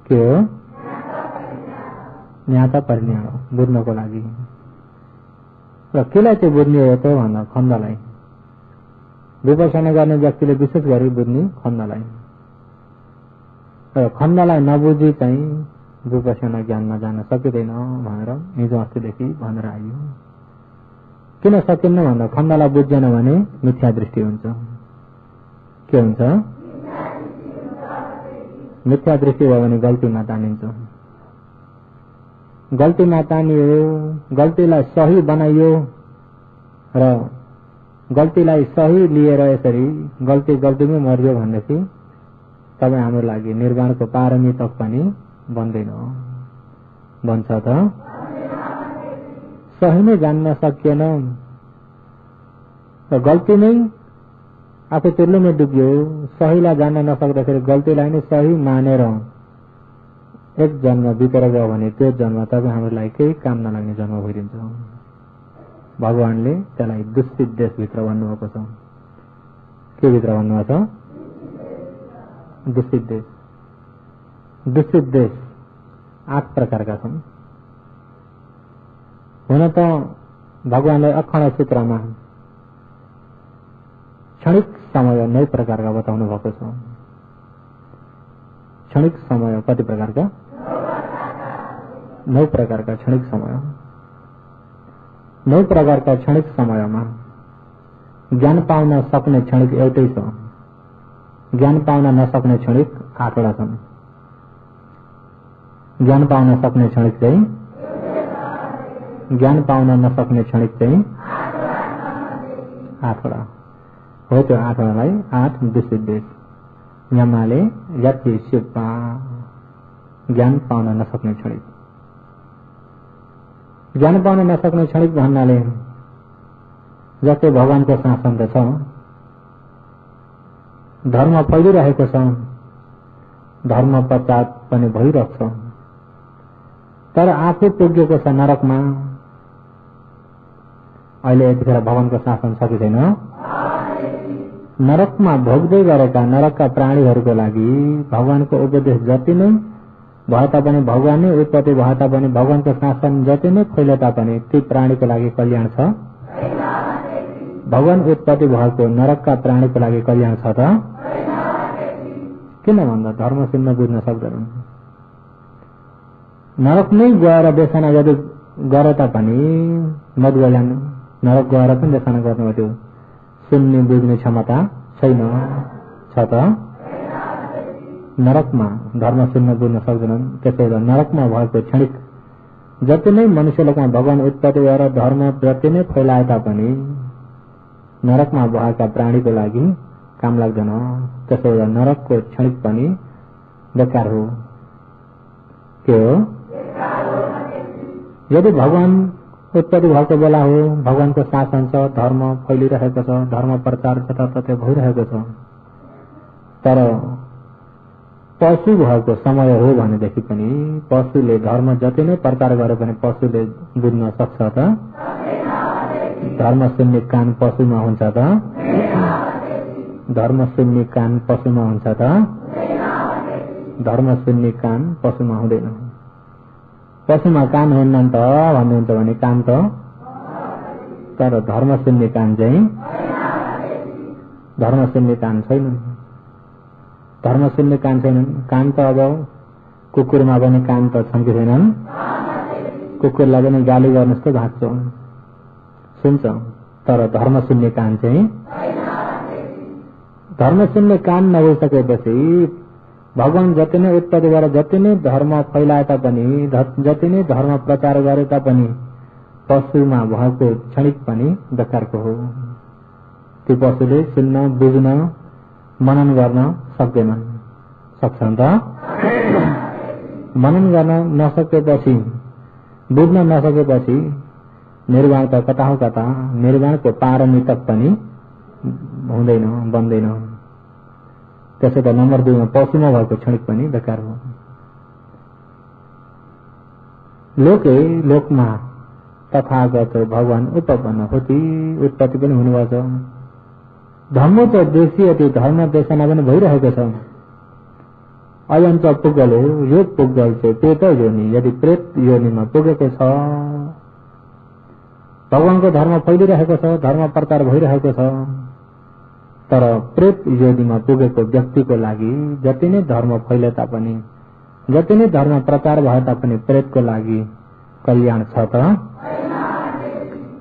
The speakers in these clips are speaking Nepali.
के हो? ज्ञाता परिज्ञान हो, बुझ्नको लागि। र केलाई चाहिँ बुझ्ने हो त भन्दा खण्डलाई विपसना गर्ने व्यक्तिले विशेष गरी बुझ्ने खण्डलाई। र खण्डलाई नबुझी चाहिँ विपसना ज्ञानमा जान सकिँदैन भनेर हिजो अस्तिदेखि भनेर आइयो। किन सकिन्न भन्दा खण्डलाई बुझ्दैन भने मिथ्या दृष्टि हुन्छ। के हुन्छ? मिथ्या दृष्टि भयो भने गल्तीमा तानिन्छ। गल्तीमा तानियो, गल्तीलाई सही बनाइयो र गल्तीलाई सही लिएर यसरी गल्ती गल्तीमै मर्यो भनेदेखि तपाईँ हाम्रो लागि निर्वाणको पारमी तक पनि बन्दैन। बन्छ त? सही नै जान्न सकिएन र गल्ती नै आफू चुर्लुमै डुब्यो। सहीलाई जान्न नसक्दाखेरि गल्तीलाई नै सही मानेर एक जन्म बितेर गयो भने त्यो जन्म तपाईँ हाम्रो लागि केही काम नलाग्ने जन्म भइदिन्छ। भगवानले त्यसलाई दूषित देशभित्र भन्नुभएको छ। के भित्र भन्नुभएको छ? दूषित देश। दूषित देश 8 प्रकारका छन्। हुन त भगवानले अखण्ड सूत्रमा क्षणिक समय 9 प्रकारका बताउनु भएको छ। क्षणिक समय कति प्रकारका? 9 प्रकारका क्षणिक समय। 9 प्रकारका क्षणिक समयमा ज्ञान पाउन सक्ने क्षणिक एउटै छ। ज्ञान पाउन नसक्ने क्षणिक 8 वटा छन्। ज्ञान पाउन सक्ने क्षणिक चाहिँ ज्ञान पाउन नसक्ने क्षणिक चाहिँ 8 वटा हो। त्यो 8 वटालाई 8 दूषित देश यमाले यति शिवपा ज्ञान पाउन नसक्ने क्षणिक। ज्ञान पाउन नसक्ने क्षणिक भन्नाले जस्तै भगवानको शासन त छ, धर्म फैलिरहेको छ, धर्म प्रचार पनि भइरहेको छ, तर आफू पुगेको छ नरकमा। अहिले यतिखेर भगवानको शासन छ कि छैन? नरकमा भोग्दै गरेका नरकका प्राणीहरूको लागि भगवानको उपदेश जति नै भए तापनि, भगवान नै उत्पत्ति भए तापनि, भगवानको शासन जति नै फैले तापनि ती प्राणीको लागि कल्याण छ? भगवान उत्पत्ति भएको नरकका प्राणीको लागि कल्याण छ त? किन भन्दा धर्म सुन्न बुझ्न सक्दैनन्। नरक नै गएर देशना यदि गरे तापनि मधुगल्यान नरक गएर पनि देशना गर्नु त्यो सुन्ने बुझ्ने क्षमता छैन। छ त? नरकमा धर्म सुन्न बुझ्न सक्दैनन्। त्यसैले नरकमा भएको क्षणिक जति नै मनुष्यलोकमा भगवान उत्पत्ति भएर धर्म जति नै फैलाए तापनि नरकमा भएका प्राणीको लागि काम लाग्दैन। त्यसैले नरकको क्षणिक पनि बेकार हो। के हो? यदि भगवान उत्पत्ति भएको बेला हो, भगवानको शासन छ, धर्म फैलिरहेको छ, धर्म प्रचार जताततै भइरहेको छ, तर पशु भएको समय हो भनेदेखि पनि पशुले धर्म जति नै प्रचार गरे पनि पशुले बुझ्न सक्छ त? धर्म सुन्ने कान पशुमा हुन्छ त? धर्म सुन्ने कान पशुमा हुन्छ त? धर्म सुन्ने कान पशुमा हुँदैन। पशुमा कान हुन्न त भन्नुहुन्छ भने कान त, तर धर्म सुन्ने कान चाहिँ धर्म सुन्ने कान छैन। धर्म सुन्ने कान छैनन्। कान त अब कुकुरमा पनि कान त छन् कि छैनन्? कुकुरलाई पनि गाली गर्नु जस्तो भाग्छ, सुन्छ, तर धर्म सुन्ने कान चाहिँ धर्म सुन्ने कान नभइसकेपछि भगवान जति नै उत्पत्ति गरेर जति नै धर्म फैलाए तापनि, जति नै धर्म प्रचार गरे तापनि पशुमा भएको क्षणिक पनि बेकारको हो। ती पशुले सुन्न, बुझ्न, मनन गर्न सक्दैनन्। सक्छन् त? मनन गर्न नसकेपछि, बुझ्न नसकेपछि निर्वाण त कता हो कता, निर्वाणको पारमी तक पनि हुँदैन, बन्दैन। त्यसै त नम्बर 2 मा पशुमा भएको क्षणिक पनि बेकार हो। लोकमा तथागत भगवान उपपन्न होती, उत्पत्ति पनि हुनुभएको छ। धर्म त देशीय धर्म देशना पनि भइरहेको छ। अयञ्च पुग्गल हो, यो पुग्गल चाहिँ प्रेत योनि। यदि प्रेत योनिमा पुगेको छ, भगवानको धर्म फैलिरहेको छ, धर्म प्रचार भइरहेको छ, तर प्रेत योनिमा पुगेको व्यक्तिको लागि जति नै धर्म फैले तापनि, जति नै धर्म प्रचार भए तापनि प्रेतको लागि कल्याण छ त?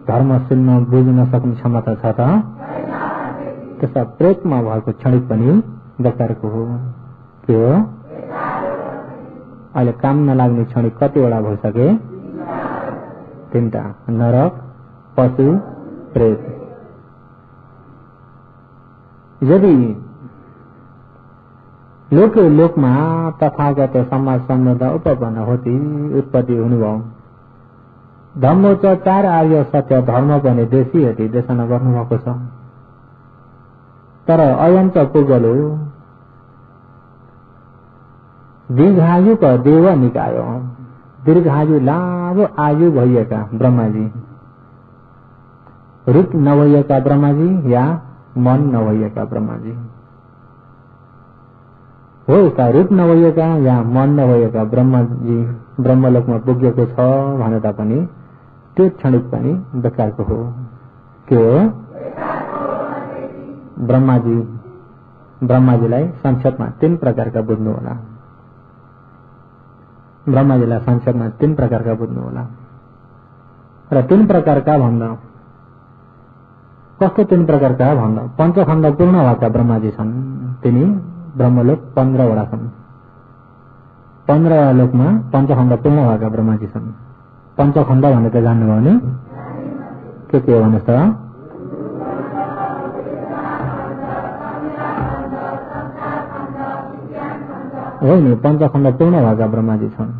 धर्म सुन्न बुझ्न सक्ने क्षमता छ त? त्यसमा प्रेतमा भएको क्षणिक पनि बेकारको हो। के हो? अहिले काम नलाग्ने क्षणिक कतिवटा भइसके? 3टा, नरक, पशु, प्रेत। यदि लोके लोकमा तथागत समाज सम्बन्ध उपपन्न होती उत्पत्ति हुनुभयो। धम्मोच 4 आर्य सत्य धर्म पनि देशी हेती देशना गर्नुभएको छ। तर अयञ्च पुगलो दीर्घायुका देव निकाय, दीर्घायु लामो आयु भइएका ब्रह्माजी, रूप नभइएका ब्रह्माजी या मन नभइएका ब्रह्माजी हो। यस्ता रूप नभइएका या मन नभइएका ब्रह्माजी ब्रह्मलोकमा पुगेको छ भने तापनि त्यो क्षणिक पनि बेकारको हो। के हो? ब्रह्माजीलाई संक्षेपमा 3 प्रकारका बुझ्नु होला। ब्रह्माजीलाई संक्षेपमा 3 प्रकारका बुझ्नु होला। र 3 प्रकारका भन्दा कस्तो 3 प्रकारका भन्दा पञ्चखण्ड पूर्ण भएका ब्रह्माजी छन्। तिनी ब्रह्मलोक 15 वटा छन्। 15 लोकमा पञ्चखण्ड पूर्ण भएका ब्रह्माजी छन्। पञ्चखण्ड भनेर जान्नुभयो भने के हो भन्नुहोस् त? होइन, पञ्चखण्ड पूर्ण भएका ब्रह्माजी छन्।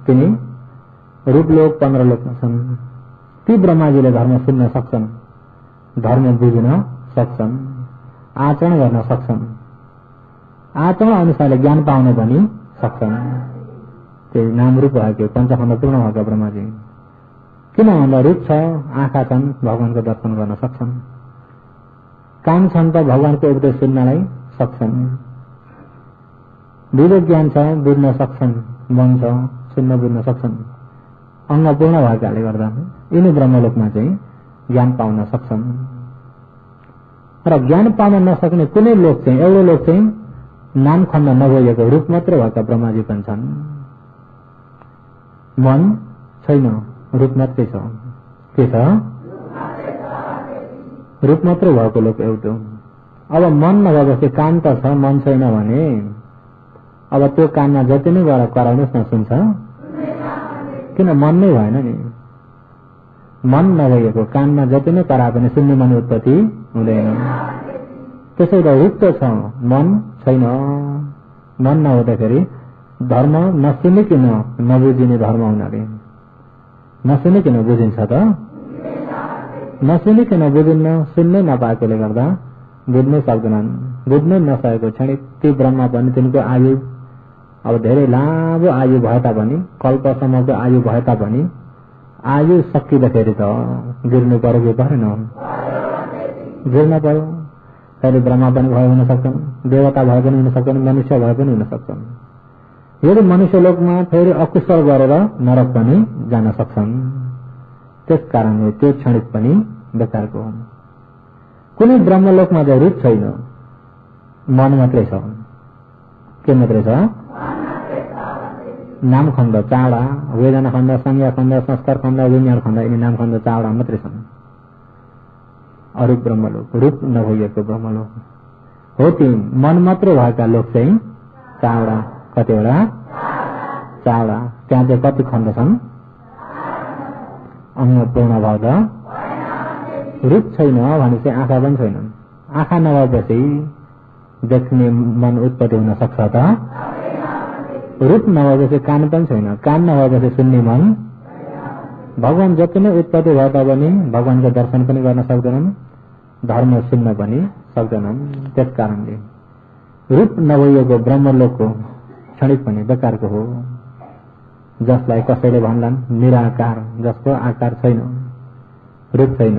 तिनी रूपलोक 15 लोकमा छन्। ती ब्रह्माजीले धर्म सुन्न सक्छन्, धर्म बुझ्न सक्छन्, आचरण गर्न सक्छन्, आचरण अनुसारले ज्ञान पाउन पनि सक्छन्। त्यही नाम रूप भएको पञ्चखण्ड पूर्ण भएका ब्रह्माजी। किन भन्दा रूप छ, आँखा छन्, भगवानको दर्शन गर्न सक्छन्, कान छन् त भगवानको उपदेश सुन्नलाई सक्छन्, विवेक ज्ञान छ, बुझ्न सक्छन्, मन छ, सुन्न बुझ्न सक्छन्। अङ्ग पूर्ण भएकाले गर्दा यिनी ब्रह्मलोकमा चाहिँ ज्ञान पाउन सक्छन्। र ज्ञान पाउन नसक्ने कुनै लोक चाहिँ, एउटा लोक चाहिँ नाम खण्ड नभइएको रूप मात्र भएका ब्रह्माजी पनि छन्। मन छैन, रूप मात्रै छ। के छ? रूप मात्र भएको लोक एउटा। अब मन नभएपछि कान त छ, मन छैन भने अब त्यो कानमा जति नै गएर कराउनुहोस् न, सुन्छ? किन? मन नै भएन नि। मन नभएको कानमा जति नै करा पनि सुन्ने मन उत्पत्ति हुँदैन। त्यसैले रूप त छ, मन छैन। मन नहुँदाखेरि धर्म नसुनिकन नबुझिने धर्म हुनाले नसुनिकन बुझिन्छ त? नसुनिकन बुझिन्न, सुन्नै नपाएकोले गर्दा बुझ्नै सक्दैनन्। बुझ्नै नसकेको क्षण ती ब्रह्मा पनि तिनको आयु अब धेरै लामो आयु भए तापनि, कल्पसम्मको आयु भए तापनि आयु सकिँदाखेरि त गिर्नु पर्यो कि परेन? गिर्न पर्यो। कहिले ब्रह्मा पनि भए हुन सक्छन्, देवता भए पनि हुन सक्छन्, मनुष्य भए पनि हुन सक्छन्। यदि मनुष्य लोकमा फेरि अकुशल गरेर नरक पनि जान सक्छन्। त्यस कारणले त्यो क्षणिक पनि बेकारको हो। कुनै ब्रह्मलोकमा चाहिँ रूप छैन, मन मात्रै छ। के मात्रै छ? नाम खण्ड 4, वेदना खण्ड, संज्ञा खण्ड, संस्कार खण्ड, विज्ञान खण्ड, यिनी नाम खण्ड 4 मात्रै छन्। अरू ब्रह्मलोक, रूप नभइएको ब्रह्मलोक हो। ती मन मात्र भएका लोक चाहिँ 4। कतिवटा? 4। त्यहाँ चाहिँ कति खण्ड छन्? अङ्ग पूर्ण भएका। रूप छैन भने चाहिँ आँखा पनि छैनन्। आँखा नभएपछि देख्ने मन उत्पत्ति हुन सक्छ त? रूप नभएपछि कान पनि छैन, कान नभएपछि सुन्ने मन। भगवान जति नै उत्पत्ति भए तापनि भगवानको दर्शन पनि गर्न सक्दैनन्, धर्म सुन्न पनि सक्दैनन्। त्यस कारणले रूप नभइएको ब्रह्मलोकको क्षणिक पनि बेकारको हो। जसलाई कसैले भन्लान् निराकार, जसको आकार छैन, रूप छैन।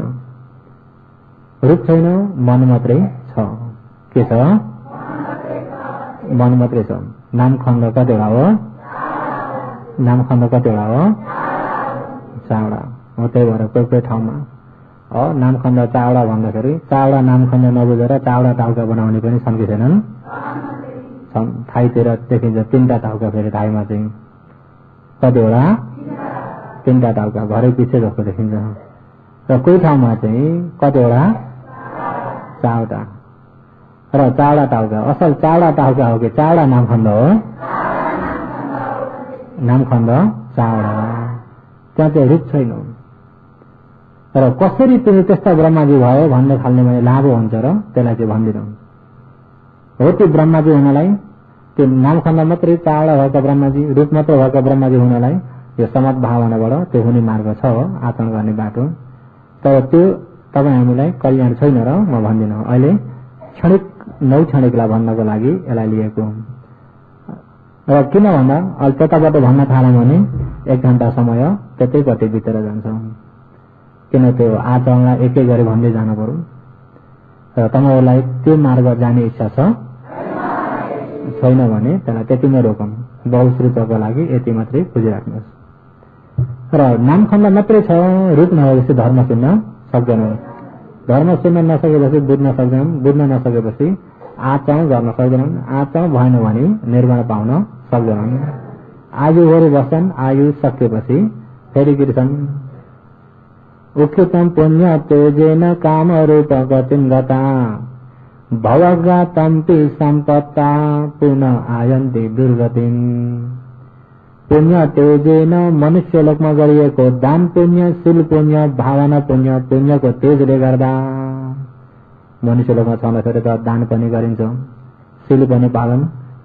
रूप छैन, मन मात्रै छ। के छ? मन मात्रै छ। नामखण्ड कतिवटा हो? नामखण्ड कतिवटा हो? 4वटा हो। त्यही भएर कोही कोही ठाउँमा नामखण्ड 4वटा भन्दाखेरि 4वटा नामखण्ड नबुझेर 4वटा टाउका बनाउने पनि छन् कि छैनन्? छन्। थाईतिर देखिन्छ 3टा टाउका, फेरि थाईमा चाहिँ कतिवटा? 3टा टाउका, घरै पछि जस्तो देखिन्छ। र कोही ठाउँमा चाहिँ कतिवटा? 4वटा र 4वटा टाउका। असल 4वटा टाउका हो कि 4वटा नामखण्ड हो? नामखण्ड 4वटा। त्यहाँ चाहिँ रूप छैन। र कसरी तिमी त्यस्ता ब्रह्माजी भयो भन्ने खाल्ने भने लाभो हुन्छ र त्यसलाई चाहिँ भन्दिनौ। हो त्यो ब्रह्माजी हुनलाई, त्यो नामखण्ड मात्रै 4वटा भएका ब्रह्माजी, रूप मात्र भएका ब्रह्माजी हुनलाई यो समत भावनाबाट त्यो हुने मार्ग छ, आचरण गर्ने बाटो। तर त्यो तपाईँ हामीलाई कल्याण छैन र म भन्दिनँ। अहिले क्षणिक नौक्षणिकलाई भन्नको लागि यसलाई लिएको। र किन भन्दा अहिले त्यताबाट भन्न थाल्यौँ भने 1 घण्टा समय त्यतैपट्टि बितेर जान्छ। किन त्यो आचरणलाई एकै गरी भन्दै जानु पर्यो। र तपाईँहरूलाई त्यो मार्ग जाने इच्छा छ छैन भने त्यसलाई त्यतिमै रोकौँ। बहुश्रुतको लागि यति मात्रै बुझिराख्नुहोस्। र नामखण्ड मात्रै छ, रूप नभएपछि धर्म सुन्न सक्दैनौँ। धर्म सुन्न नसकेपछि बुझ्न सक्दैनौँ। बुझ्न नसकेपछि आचरण गर्न सक्दैनौँ। आचरण भएन भने निर्वाण पाउन सक्दैनौँ। आयुहरू बस्छन्, आयु सकिएपछि फेरि गिर्छन्। उक्षितम पुण्य तेजेन काम रूप गतिम गता भवगातम्पि सम्पत्ता पुनः आयन्ति दुर्गतिम। पुण्य तेजेन मनुष्य लोकमा गरिएको दान पुण्य, शील पुण्य, भावना पुण्य, पुण्यको तेजले गर्दा मनुष्य लोकमा छँदाखेरि त दान पनि गरिन्छ, शील पनि पालन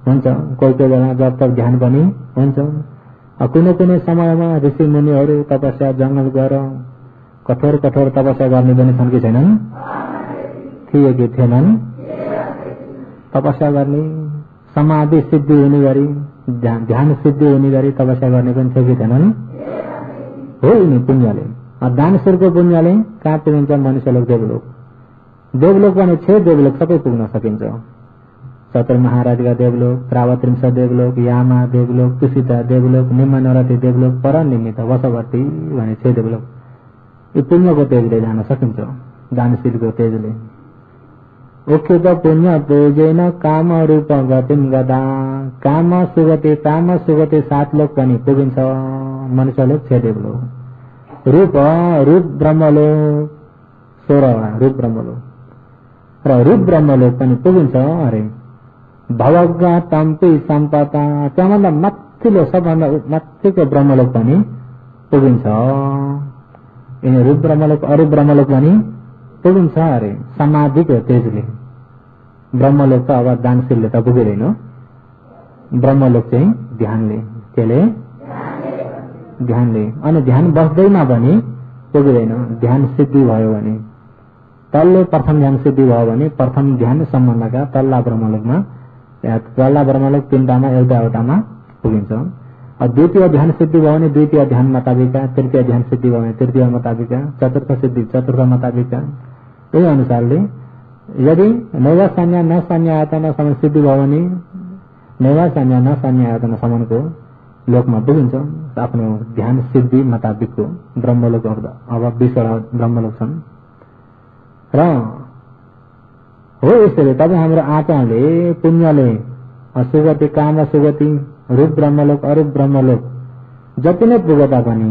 हुन्छ, कोही कोही बेला जब तक ध्यान पनि हुन्छ। कुनै कुनै समयमा ऋषि मुनिहरू तपस्या जंगल गएर कठोर कठोर तपस्या गर्ने पनि छन् कि छैनन्? थिए कि थिएनन्? तपस्या गर्ने, समाधि सिद्धि हुने गरी, ध्यान सिद्धि हुने गरी तपस्या गर्ने पनि थियो कि थिएनन्? हो नि पुण्यले। दान शीलको पुण्यले कहाँ पुगिन्छ? मनुष्य लोक, देवलोक। देवलोक भने 6 देवलोक सबै पुग्न सकिन्छ। चतुर महाराजका देवलोक, त्रावत्रिंश देवलोक, यामा देवलोक, तुषिता देवलोक, निम्नरति देवलोक, परनिमित, वशवर्ती भने 6 देवलोक। यो पुण्यको तेजले जान सकिन्छ, दानशीलको तेजले। उक्षित पुण्य तेजेन काम रूप गतिम गदा। काम सुगति, काम सुगति 7 लोक पनि पुगिन्छ। मनुष्य लोक 6 देवलोक। रूप ब्रह्मलोक 16वटा रूप ब्रह्मलोक। र रूप ब्रह्मलोक पनि पुगिन्छ। अरे भवगा तम्पी सम्पता, त्यहाँभन्दा माथिल्लो सबभन्दा माथिको ब्रह्मलोक पनि पुगिन्छ। यिनी रूप ब्रह्मलोक, अरूप ब्रह्मलोक पनि पुगिन्छ। अरे समाधिको तेजले। ब्रह्मलोक त अब दानशीलले त पुगिँदैन, ब्रह्मलोक चाहिँ ध्यानले। त्यसले ध्यानले। अनि ध्यान बस्दैमा पनि पुगिँदैन। ध्यान सिद्धि भयो भने, तल्लो प्रथम ध्यान सिद्धि भयो भने प्रथम ध्यान सम्बन्धका तल्ला ब्रह्मलोकमा, तल्ला ब्रह्मलोक 3टामा एउटामा पुगिन्छ। द्वितीय ध्यान सिद्धि भयो भने द्वितीय ध्यान मताबिका, तृतीय ध्यान सिद्धि भयो भने तृतीय मताबिका, चतुर्थ सिद्धि चतुर्थ मताबिका। यही अनुसारले यदि नैवा संज्ञा न संज्ञा आयतन समान सिद्धि भयो भने नैवा संज्ञा न संज्ञा आयतन समानको लोकमा पुगिन्छ। आफ्नो ध्यान सिद्धि मताबिकको ब्रह्मलोक अब 20वटा ब्रह्मलोक छन्। र हो यसरी तपाईँ हाम्रो आचरणले, पुण्यले, सुगति, काम सुगति, रूप ब्रह्मलोक, अरूप ब्रह्मलोक जति नै पुगे तापनि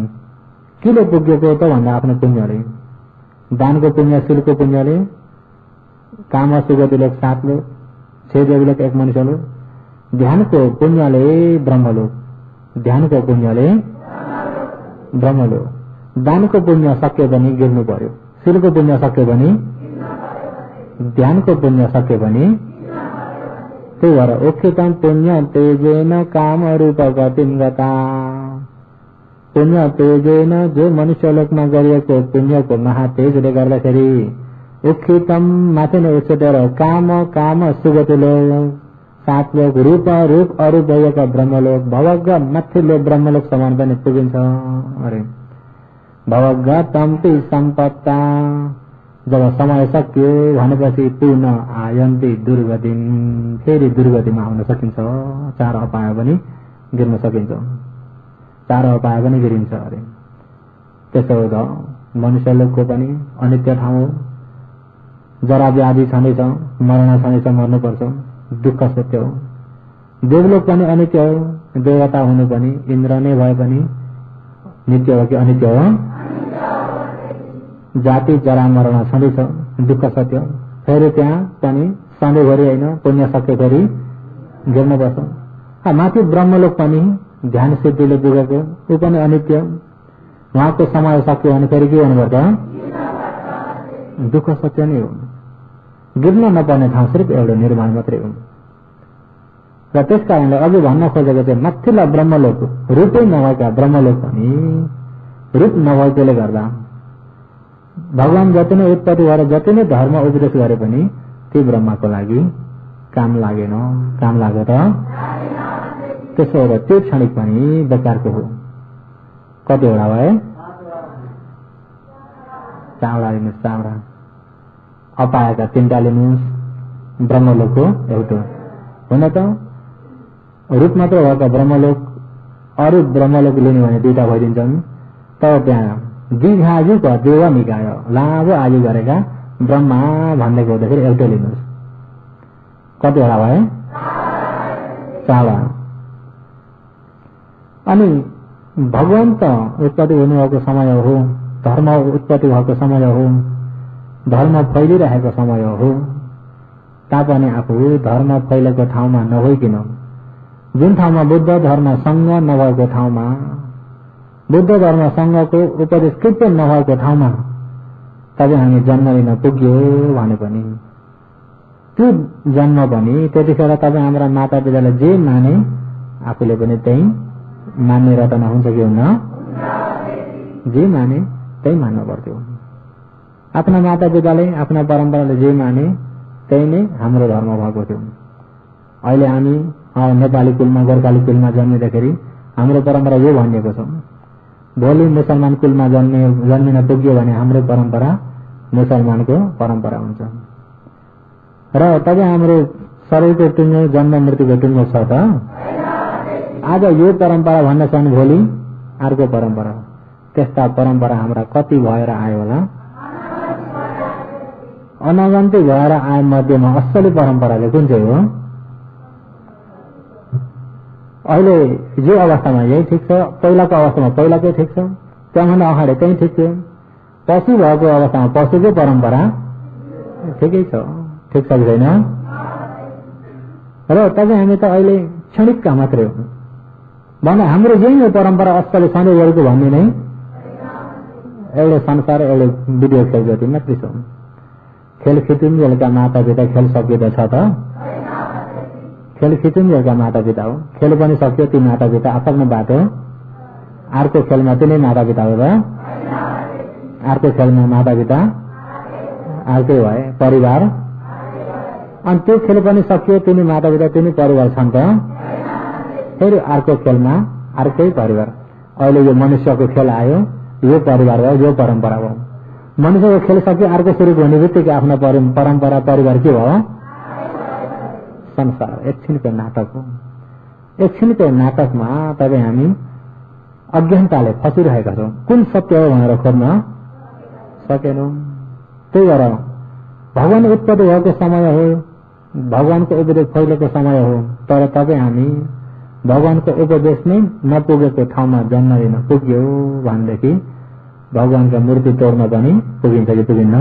किन पुगेको त भन्दा आफ्नो पुण्यले, दानको पुण्य, शीलको पुण्यले, काम सुगति लोक 7 लोक, 6 देवलोक 1 मनुष्य लोक, ध्यानको पुण्यले ब्रह्मलोक, ध्यानको पुण्यले ब्रह्मलोक। दानको पुण्य सक्यो भने गिर्नु पर्यो, शीलको पुण्य सक्यो भने, ध्यानको पुण्य सक्यो भने। त्यही भएर उक्षितम पुण्य तेजेन काम रूप गतिम गता। पुण्य तेजेन, जो मनुष्य लोकमा गरिएको पुण्यको महातेजले गर्दाखेरि उक्षितम माथि नै उच्चतर काम सुगति लोक 7 लोक, रूप अरूप भएका ब्रह्मलोक, भवग माथिल्लो ब्रह्मलोक समान पनि पुगिन्छ। अरे भवग तम्पी सम्पत्ता, जब समय सक्यो भनेपछि पुनः आयन्ति दुर्गतिम, फेरि दुर्गतिमा आउन सकिन्छ। 4 अपाय पनि गिर्न सकिन्छ, 4 अपाय पनि गिरिन्छ अरे। त्यसो हुँदा मनुष्य लोकको पनि अनित्य ठाउँ हो, जरा व्याधि छँदैछ, मरण छँदैछ, मर्नुपर्छ, दुःख सत्य हो। देवलोक पनि अनित्य हो, देवता हुनु पनि इन्द्र नै भए पनि नित्य हो कि अनित्य हो? जाति जरा मरण छँदैछ, दुःख सत्य। फेरि त्यहाँ पनि सधैँभरि होइन, पुण्य सक्यो फेरि गिर्नुपर्छ। माथि ब्रह्मलोक पनि ध्यान सिद्धिले पुगेको, ऊ पनि अनित्य, उहाँको समय सक्यो भने फेरि के हुनुपर्छ? दुःख सत्य नै हो। गिर्न नपर्ने ठाउँ सिर्फ एउटा निर्माण मात्रै हो। र त्यस कारणले अघि भन्न खोजेको चाहिँ माथिल्ला ब्रह्मलोक, रूपै नभएका ब्रह्मलोक पनि रूप नभएकोले गर्दा भगवान जति नै उत्पत्ति भएर जति नै धर्म उपदेश गरे पनि ती ब्रह्माको लागि काम लागेन। काम लाग्यो त? त्यसो भएर त्यो क्षणिक पनि बेकारको हो। कतिवटा भए? 4 लिनुहोस्, 4 अपाएका 3टा लिनुहोस्, ब्रह्मलोकको एउटा हुन त रूप मात्र भएका ब्रह्मलोक, अरू ब्रह्मलोक लिने भने 2टा भइदिन्छन्। तर त्यहाँ दीर्घायुका देव निकाय, लामो आयु गरेका ब्रह्मा भन्दै गर्दाखेरि एउटै लिनुहोस्। कतिवटा भए? 4। अनि भगवान त उत्पत्ति हुनुभएको समय हो, धर्म उत्पत्ति भएको समय हो, धर्म फैलिरहेको समय हो, तापनि आफू धर्म फैलेको ठाउँमा नभइकन, जुन ठाउँमा बुद्ध धर्म सँग नभएको ठाउँमा, बुद्ध धर्म सँगको उपदेश कृत्य नभएको ठाउँमा तपाईँ हामी जन्म लिन पुग्यो भने पनि त्यो जन्म पनि त्यतिखेर तपाईँ हाम्रा माता पिताले जे माने आफूले पनि त्यही मान्ने रचना हुन्छ कि हुन्न? जे माने त्यही मान्नु पर्थ्यो। आफ्ना माता पिताले आफ्ना परम्पराले जे माने त्यही नै हाम्रो धर्म भएको थियो। अहिले हामी नेपाली कुलमा गोर्खाली कुलमा जन्मिँदाखेरि हाम्रो परम्परा यो भनिएको छ, भोलि मुसलमान कुलमा जन्मिन पुग्यो भने हाम्रो परम्परा मुसलमानको परम्परा हुन्छ। र तपाईँ हाम्रो शरीरको टुङ्गो जन्म मृत्युको टुङ्गो छ त? आज यो परम्परा भन्न छ भने भोलि अर्को परम्परा। त्यस्ता परम्परा हाम्रा कति भएर आयो होला? अनगन्ती भएर आए मध्येमा असली परम्पराले कुन चाहिँ हो? अहिले यो अवस्थामा यही ठिक छ, पहिलाको अवस्थामा पहिलाकै ठिक छ, त्यहाँभन्दा अगाडि त्यही ठिक थियो। पशु भएको अवस्थामा पशुकै परम्परा ठिकै छ, ठिक छ कि छैन? र तपाईँ हामी त अहिले क्षणिकका मात्रै हो भने हाम्रो यही हो परम्परा असली सधैँभरिको भन्ने नै एउटा संसार एउटा भिडियो खेल जति मात्रै छ। खेल खिचिन्जेलका माता पिता खेल सक्यो त छ त? खेल खिचिन्जेलका माता पिता हो, खेल पनि सक्यो, ती माता पिता आफ्नो बाटो, अर्को खेलमा तिनै माता पिता हो र अर्को खेलमा माता पिता अर्कै भए परिवार, अनि त्यो खेल पनि सक्यो, तिनी माता पिता तिनी परिवार छन् त? फेरि अर्को खेलमा अर्कै परिवार। अहिले यो मनुष्यको खेल आयो, यो परिवार भयो, यो परम्परा भयो। मनुष्यको खेल सक्यो, अर्को सुरु हुने बित्तिकै आफ्नो परम्परा परिवार के भयो? संसार। एकछिनको नाटक हो। एकछिनको नाटकमा तपाईँ हामी अज्ञानताले फसिरहेका छौँ। कुन सत्य हो भनेर खोज्न सकेनौँ। त्यही भएर भगवान उत्पत्ति भएको समय हो, भगवानको उपदेश फैलेको समय हो, तर तपाईँ हामी भगवानको उपदेश नै नपुगेको ठाउँमा जन्म लिन पुग्यो भनेदेखि भगवानका मूर्ति तोड्न पनि पुगिन्छ कि पुगिन्न?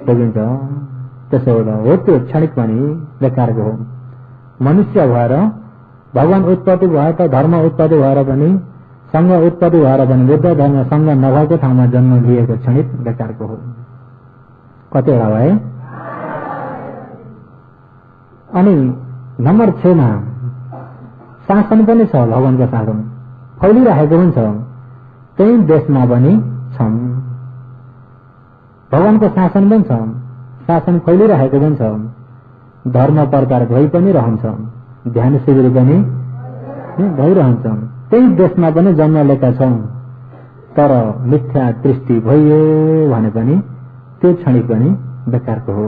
पुगिन्छ। त्यसो हुँदा हो त्यो क्षणिक पनि बेकारको हो। मनुष्य भएर भगवान उत्पत्ति भए त धर्म उत्पत्ति भएर पनि सँग उत्पत्ति भएर पनि बुद्ध धर्म सँग नभएको ठाउँमा जन्म लिएको क्षणिक बेकारको हो। कतिवटा भए? अनि नम्बर 6 मा शासन पनि छ। भगवानको शासन फैलिरहेको पनि छ, त्यही देशमा पनि छौँ। भगवानको शासन पनि छ, शासन फैलिरहेको पनि छ, धर्म प्रचार भइ पनि रहन्छ, ध्यान शिविर पनि भइरहन्छ। त्यही देशमा पनि जन्म लिएका छौँ, तर मिथ्या दृष्टि भइयो भने पनि त्यो क्षणिक पनि बेकारको हो,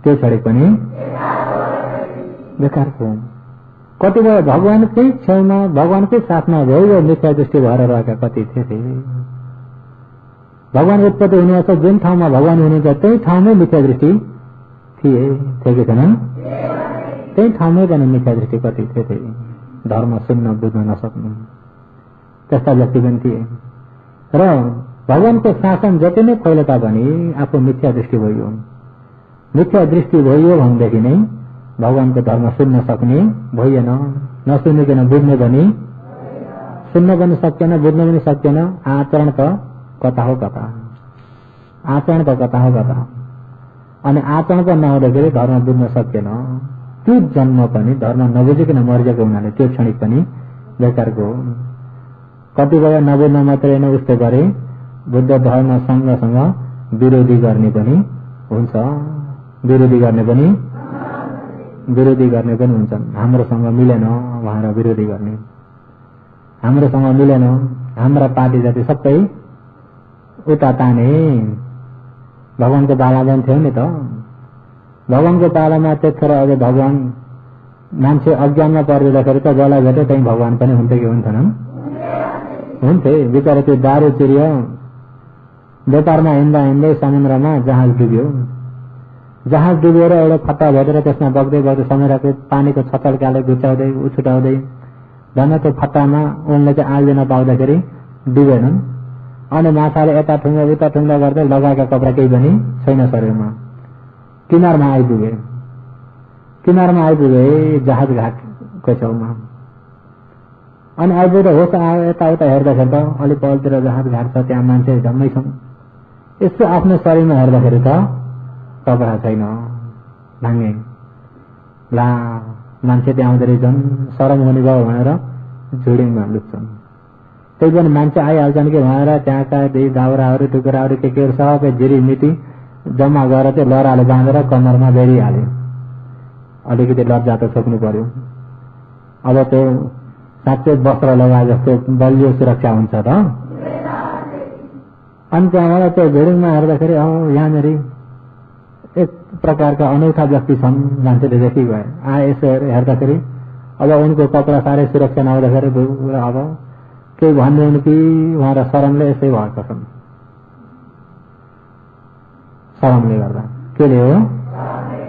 त्यो क्षणिक पनि बेकारको हो। कतिपय भगवानकै छेउमा भगवानकै साथमा भइयो मिथ्या दृष्टि भएर रहेका कति थिए। भगवान उत्पत्ति हुनुहुन्छ जुन ठाउँमा भगवान हुनुहुन्छ त्यही ठाउँमै मिथ्या दृष्टि थिए कि छैन? त्यही ठाउँमै पनि मिथ्या दृष्टि कति थिए, धर्म सुन्न बुझ्न नसक्नु त्यस्ता व्यक्ति पनि थिए। र भगवानको शासन जति नै फैले तापनि आफू मिथ्या दृष्टि भइयो। मिथ्या दृष्टि भइयो भनेदेखि नै भगवानको धर्म सुन्न सक्ने भइएन। नसुनिकन बुझ्ने पनि सुन्न पनि सकेन, बुझ्न पनि सकेन। आचरण त कता हो कता, आचरण त कता हो कता। अनि आचरण त नहुँदाखेरि धर्म बुझ्न सकेन। त्यो जन्म पनि धर्म नबुझिकन मरिएको हुनाले त्यो क्षणिक पनि बेकारको। कतिपय नबुझ्न मात्रै नै उस्तो गरे बुद्ध धर्म सँगसँग विरोधी गर्ने पनि हुन्छ, विरोधी गर्ने पनि हुन्छन्। हाम्रोसँग मिलेन उहाँ विरोधी गर्ने, हाम्रोसँग मिलेन, हाम्रा पार्टी जाति सबै उता ताने। भगवानको पालामा थियो नि त, भगवानको पालामा त्यतिखेर अझ भगवान मान्छे अज्ञानमा परिँदाखेरि त जसलाई भेट्यो त्यही भगवान पनि हुन्थे कि हुन्थेनन्? हुन्थे। बिचरा त्यो दारू चिरियो, व्यापारमा हिँड्दा हिँड्दै समुद्रमा जहाज डुब्यो। जहाज डुबेर एउटा फट्टा भेटेर त्यसमा बग्दै बग्दै समुद्रको पानीको छतल्काले गुचाउँदै उछुटाउँदै झन् त्यो फट्टामा उनले चाहिँ आल्दिन पाउँदाखेरि डुबेनन्। अनि माछाले यता ठुङ्गा उता ठुङ्गा गर्दै लगाएका कपडा केही पनि छैन शरीरमा। किनारमा आइपुगे, किनारमा आइपुगे जहाज घाटको छेउमा। अनि आइपुग्दा होस् आयो, यताउता हेर्दाखेरि त अलिक पलतिर जहाज घाट छ, त्यहाँ मान्छे जम्मै छन्। यसो आफ्नो शरीरमा हेर्दाखेरि त कपडा छैन, भाङ्गे ला मान्छे त्यहाँ आउँदो रहेछन्, शरम हुने भयो भनेर झुडिङमा लुक्छन्। त्यही पनि मान्छे आइहाल्छन् कि भनेर त्यहाँका दाउराहरू टुक्राहरू केहरू सबै झिरिमिटी जम्मा गरेर त्यो लराले बाँधेर कमरमा बेरिहाल्यो। अलिकति लज्जा त छोप्नु पर्यो। अब त्यो साँच्चै वस्त्र लगाए जस्तो बलियो सुरक्षा हुन्छ त। अनि त्यहाँबाट त्यो झुडिङमा हेर्दाखेरि यहाँनिर एक प्रकारका अनौठा व्यक्ति छन्, मान्छेले देखि गए। यसो हेर्दाखेरि अब उनको कपडा साह्रै सुरक्षा नहुँदाखेरि अब केही भन्दैन कि उहाँ र शरमले यसै भएको छन्। शरमले गर्दा केले हो?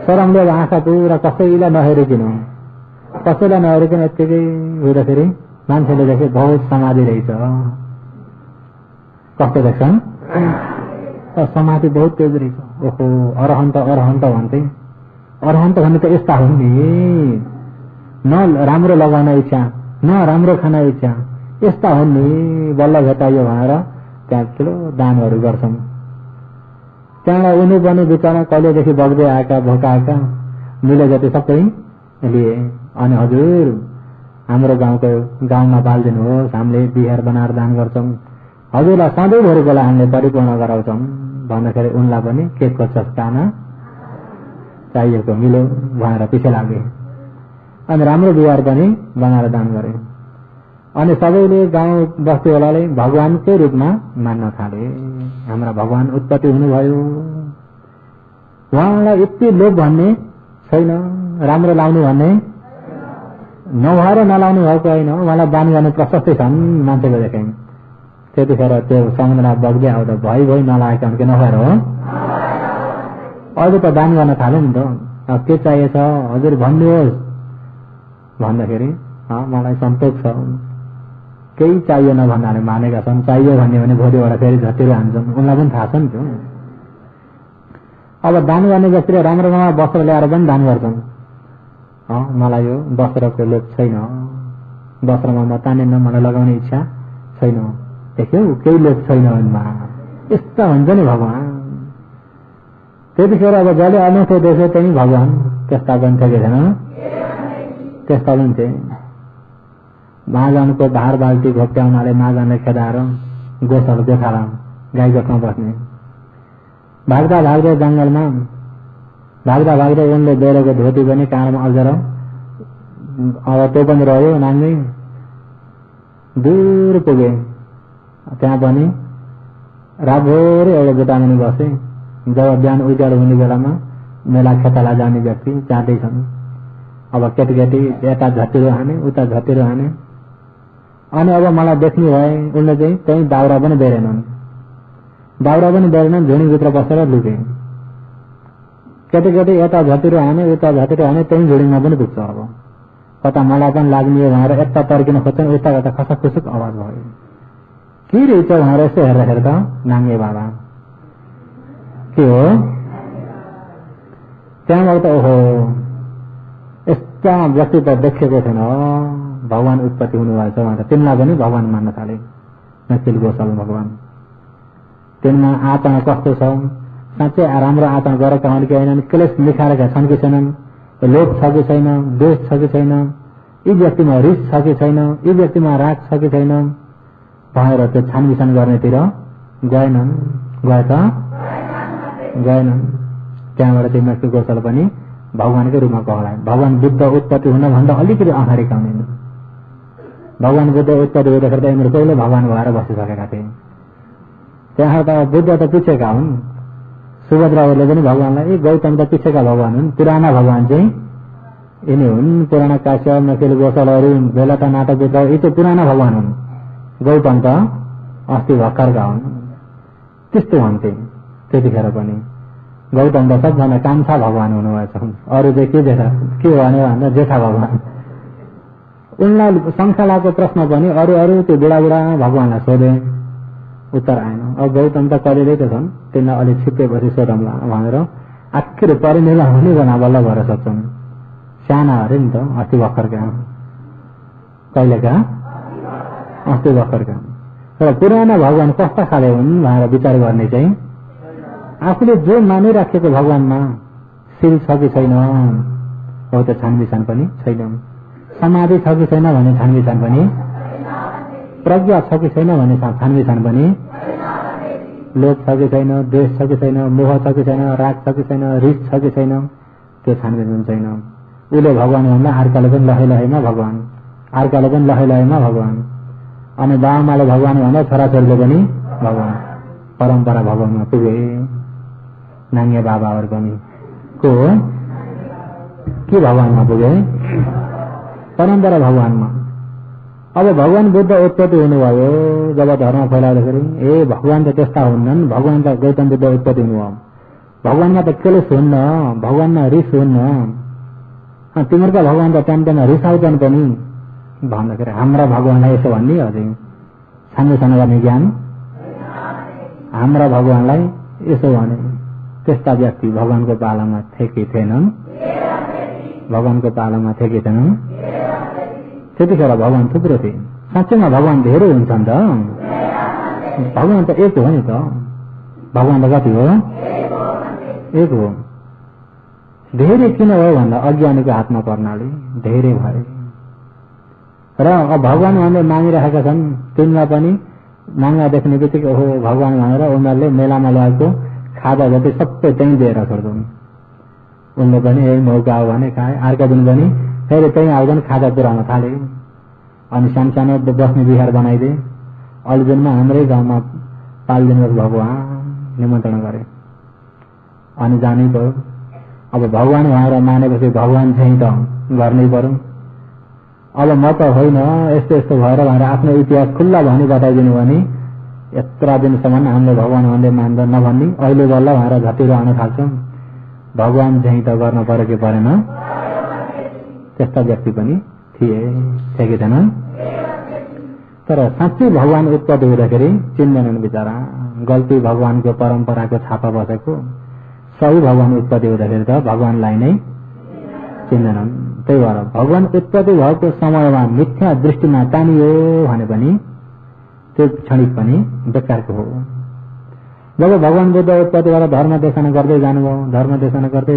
शरमले आँखा पुरा कसैलाई नहेरिकन यत्तिकै हुँदाखेरि मान्छेले देखे बहुत समाधि रहेछ। कस्तो देख्छन्? समाधि बहुत तेज रहेछ। ओहो अरहन्त अरहन्त भन्थे। अरहन्त भन्ने त यस्ता हुन् नि, न राम्रो लगाउन इच्छा न राम्रो खान इच्छा, यस्ता हुन् नि, बल्ल भेटाइयो भनेर त्यहाँ ठुलो दानहरू गर्छन्। त्यहाँबाट उनी पनि बिचरा कहिलेदेखि बग्दै आएका भोकाएका मिले जति सबै लिए। अनि हजुर हाम्रो गाउँमा बालिदिनुहोस्, हामीले बिहार बनाएर दान गर्छौँ, हजुरलाई सधैँभरिको लागि हामीले परिपूर्ण गराउँछौँ भन्दाखेरि उनलाई पनि केकको चस्कामा चाहिएको मिल्यो भनेर पछि लागे। अनि राम्रो बिहार पनि बनाएर दान गरे। अनि सबैले गाउँ बस्तीवालाले भगवानकै रूपमा मान्न थाले। हाम्रा भगवान उत्पत्ति हुनुभयो। उहाँलाई यति लोभ भन्ने छैन, राम्रो लाउनु भन्ने नभएर नलाउनु भएको होइन। उहाँलाई दान गर्ने प्रशस्तै छन् मान्छेको देखेँ। त्यतिखेर त्यो समुद्रमा बग्दै आउँदा भइ नलागेका हुन् कि नभएर हो? अहिले त दान गर्न थाल्यो नि त। अब के चाहिएछ हजुर भन्नुहोस् भन्दाखेरि मलाई सन्तोष छ, केही चाहिएन भन्नाले मानेका छन्। चाहियो भन्यो भने भोलिबाट फेरि झट्टिएर हान्छन्, उनलाई पनि थाहा छ नि त्यो। अब दान गर्ने व्यक्तिले राम्रो वस्त्र ल्याएर पनि दान गर्छन्। मलाई यो वस्त्रको लोभ छैन, वस्त्रमा म तानेन, मलाई लगाउने इच्छा छैन। देख्यौ केही लोभ छैन उनमा, यस्ता हुन्छ नि भगवान। त्यतिखेर अब जसले अनौठो देख्यो त्यही भगवान। त्यस्ता पनि थिए छैन? त्यस्ता पनि थिए। महाजनको भार बाल्टी घोप्ट्याउनाले महाजनले खेदाएर गोठाला गाई गोठमा बस्ने। भाग्दा भाग्दै जंगलमा भाग्दा भाग्दै उनले बेरेको धोती पनि काँडमा अल्झेर अब त्यो पनि रह्यो नाङ्गै दूर पुगे। त्यहाँ पनि रातभरि एउटा बुटामुनि बसे। जब बिहान उज्यालो हुने बेलामा मेला खेताला जाने व्यक्ति जाँदैछन्। अब केटी यता झतिरो हाने उता झतिरो हाने अनि अब मलाई देख्ने भए उनले चाहिँ कहीँ दाउरा पनि बेरेनन् झुडीभित्र बसेर लुके। केटी यता झतिरो हाने उता झतिरो हाने त्यही झुडीमा पनि दुख्छ। अब कता मलाई पनि लाग्ने हो भनेर यता तर्किन खोज्छन्, उता कता खसखुसुक आवाज भयो। के रहेछ भनेर यसो हेर्दाखेरि त नाङ्गे बाबा के हो। त्यहाँबाट त ओहो यस्ता व्यक्ति त देखेको थिएन, भगवान उत्पत्ति हुनुभएछ भनेर तिनलाई पनि भगवान मान्न थाले। नखिल गोसाल भगवान तिनमा आचरण कस्तो छ, साँच्चै राम्रो आचरण गरेका हुन् कि होइनन्, क्लेश निखारेका छन् कि छैनन्, लोभ छ कि छैन, द्वेष छ कि छैन, यी व्यक्तिमा रिस छ कि छैन, यी व्यक्तिमा राग छ कि छैन भनेर त्यो छानबिछान गर्नेतिर गएनन्। त्यहाँबाट चाहिँ नखिल गोसाल पनि भगवानकै रूपमा कहलाए। भगवान बुद्ध उत्पत्ति हुनभन्दा अलिकति अगाडि आउनेन। भगवान बुद्ध उत्पत्ति हुँदाखेरि त यिनीहरू कहिले भगवान भएर बसिसकेका थिए। त्यहाँ त बुद्ध त पिछेका हुन्। सुभद्राहरूले पनि भगवानलाई गौतम त पिछेका भगवान हुन्, पुराना भगवान चाहिँ यिनी हुन्। पुराना काश्यप नखिल गोसालहरू बेलाका नाटकभित्र यी त पुराना भगवान हुन्, गौतम त अस्ति भर्खरका हुन्। त्यस्तो भन्थे त्यतिखेर पनि। गौतम त सबजना कान्छा भगवान हुनुभएछ, अरू चाहिँ के भन्यो भन्दा जेठा भगवान। उनलाई शङ्खलाको प्रश्न पनि अरू त्यो बुढा भगवानलाई सोधे, उत्तर आएन। अब गौतम त कलिलै त छन्, तिनलाई अलिक छिप्पेपछि सोधौँला भनेर आखिर परिनिर्वाण हुने बना बल्ल भएर सक्छन्। साना अरे नि त अस्ति भर्खरका, कहिलेका अस्ति भर्खरका। तर पुराना भगवान कस्ता खाले हुन् भनेर विचार गर्ने चाहिँ आफूले जो मानिराखेको भगवानमा शिल छ कि छैन हो त छानबिछान पनि छैन, समाधि छ कि छैन भने छानबिछान पनि, प्रज्ञा छ कि छैन भने छानबिछान पनि, लोभ छ कि छैन, द्वेष छ कि छैन, मोह छ कि छैन, राग छ कि छैन, रिस छ कि छैन, त्यो छानबिछान छैन। उसले भगवान भन्दा अर्काले पनि लहैलहैमा भगवान, अर्काले पनि लहैलहैमा भगवान, अनि बाबामाले भगवान भन्दा छोराछोरीले पनि भगवान, परम्परा भगवानमा पुगे। नाङ्गे बाबाहरू पनि को के भगवानमा पुगे, परम्परा भगवानमा। अब भगवान बुद्ध उत्पत्ति हुनुभयो, जब धर्म फैलाउँदाखेरि ए भगवान त त्यस्ता हुन्नन्, भगवान त गौतम बुद्ध उत्पत्ति हुनुभयो, भगवानमा त क्लेश हुन्न, भगवानमा रिस हुन्न, तिमीहरूका भगवान त त्यहाँ रिसाउँछन् पनि भन्दाखेरि हाम्रा भगवानलाई यसो भन्ने हजुर छानबिछान गर्ने ज्ञान, हाम्रा भगवानलाई यसो भने त्यस्ता व्यक्ति भगवानको पालामा थिए थिएनन्, भगवानको पालामा थिए कि थिएनन्। त्यतिखेर भगवान थुप्रो थिए। साँच्चैमा भगवान धेरै हुन्छन् त, भगवान त एक हो नि त। भगवान त कति हो, एक हो। धेरै किन भयो भन्दा अज्ञानीको हातमा पर्नाले धेरै भए। र अब भगवान उहाँले मागिरहेका छन्, तिनलाई पनि माग्न देख्ने बित्तिकै ओहो भगवान भनेर उनीहरूले मेलामा ल्याएको खाजा जति सबै त्यहीँ दिएर छोड्छन्। उनले पनि यही मौका हो भने खाए, अर्को दिन पनि फेरि त्यहीँ आउँछन् खाजा पुऱ्याउन थाले। अनि सानो बस्ने बिहार बनाइदिए। अलि दिनमा हाम्रै गाउँमा पालिदिनुहोस् भगवान निमन्त्रण गरे, अनि जानै पर्यो। अब भगवान भनेर मानेपछि भगवान चाहिँ त गर्नै पर्यो। अब म त होइन यस्तो यस्तो भएर भनेर आफ्नो इतिहास खुल्ला भनी बताइदिनु भने यत्र दिनसम्म हामीले भगवान भन्दै मान्दा नभन्ने, अहिले बल्ल भनेर झटिरो आउन थाल्छौँ। भगवान चाहिँ त गर्न पर्यो कि परेन, त्यस्ता व्यक्ति पनि थिए कि थिएनन्। तर साँच्चै भगवान उत्पत्ति हुँदाखेरि चिन्दैनन् बिचरा, गल्ती भगवानको परम्पराको छापा बसेको। सही भगवान उत्पत्ति हुँदाखेरि त भगवानलाई नै चिन्दैनन्। त्यही भएर भगवान उत्पत्ति भएको समयमा मिथ्या दृष्टिमा तानियो भने पनि त्यो क्षणिक पनि बेकारको हो। जब भगवान बुद्ध उत्पत्ति भएर धर्म देशना गर्दै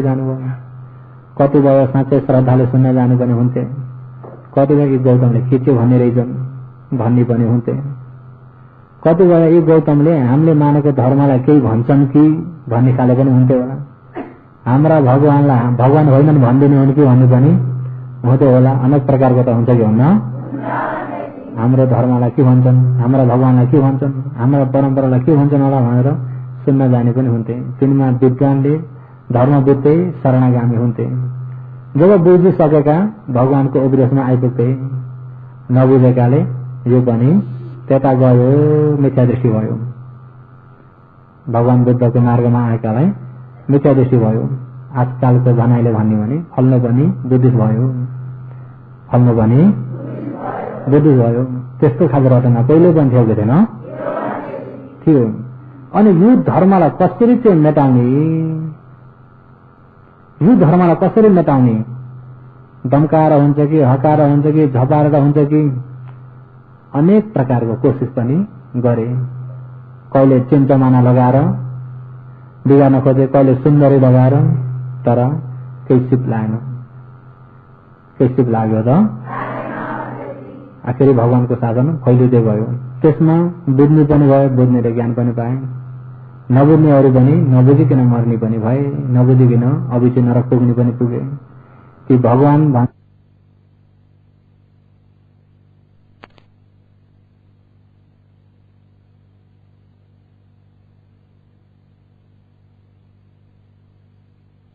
जानुभयो, कतिपय साँच्चै श्रद्धाले सुन्न जानु पनि हुन्थे, कतिपय गौतमले खिच्यो भन्ने रहेछन् भन्ने पनि हुन्थे, कतिपय यी गौतमले हामीले मानेको धर्मलाई केही भन्छन् कि भन्ने खाले पनि हुन्थ्यो होला। हाम्रा भगवानलाई भगवान होइनन् भनिदिने हुन् कि भन्ने पनि हुन्थ्यो होला। अनेक प्रकारको त हुन्छ कि हुन्न। हाम्रो धर्मलाई के भन्छन्, हाम्रा भगवानलाई के भन्छन्, हाम्रा परम्परालाई के भन्छन् होला भनेर सुन्न जाने पनि हुन्थे। तिनमा विद्वानले धर्म बुझ्दै शरणागामी हुन्थे। जब बुझिसकेका भगवानको उपदेशमा आइपुग्थे, नबुझेकाले यो पनि त्यता गयो, मिथ्या दृष्टि भयो। भगवान बुद्धको मार्गमा आएकालाई मिथ्या दृष्टि भयो। आजकालको भनाइले भन्ने भने फल्नु पनि बुद्धिस्ट भयो, फल्नु पनि बुद्धिस्ट भयो। त्यस्तो खालको रचना पहिले पनि थियो कि थिएन? थियो। अनि यो धर्मलाई कसरी चाहिँ मेटाउने, यो धर्मलाई कसरी मेटाउने? धम्काएर हुन्छ कि हकार हुन्छ कि झपाएर हुन्छ कि अनेक प्रकारको कोसिस पनि गरे। कहिले चिम्चमाना लगाएर बिगार्न खोजे, कहिले सुन्दरी लगाएर, तर केही सिप लागेन। केही सिप लाग्यो त आखिरी भगवानको शासन फैलिँदै गयो। त्यसमा बुझ्ने पनि भयो, बुझ्नेले ज्ञान पनि पाए, नबुझ्नेहरू पनि नबुझिकन मर्ने पनि भए, नबुझिकन अभिषेक नरक पुग्ने पनि पुगे। कि भगवान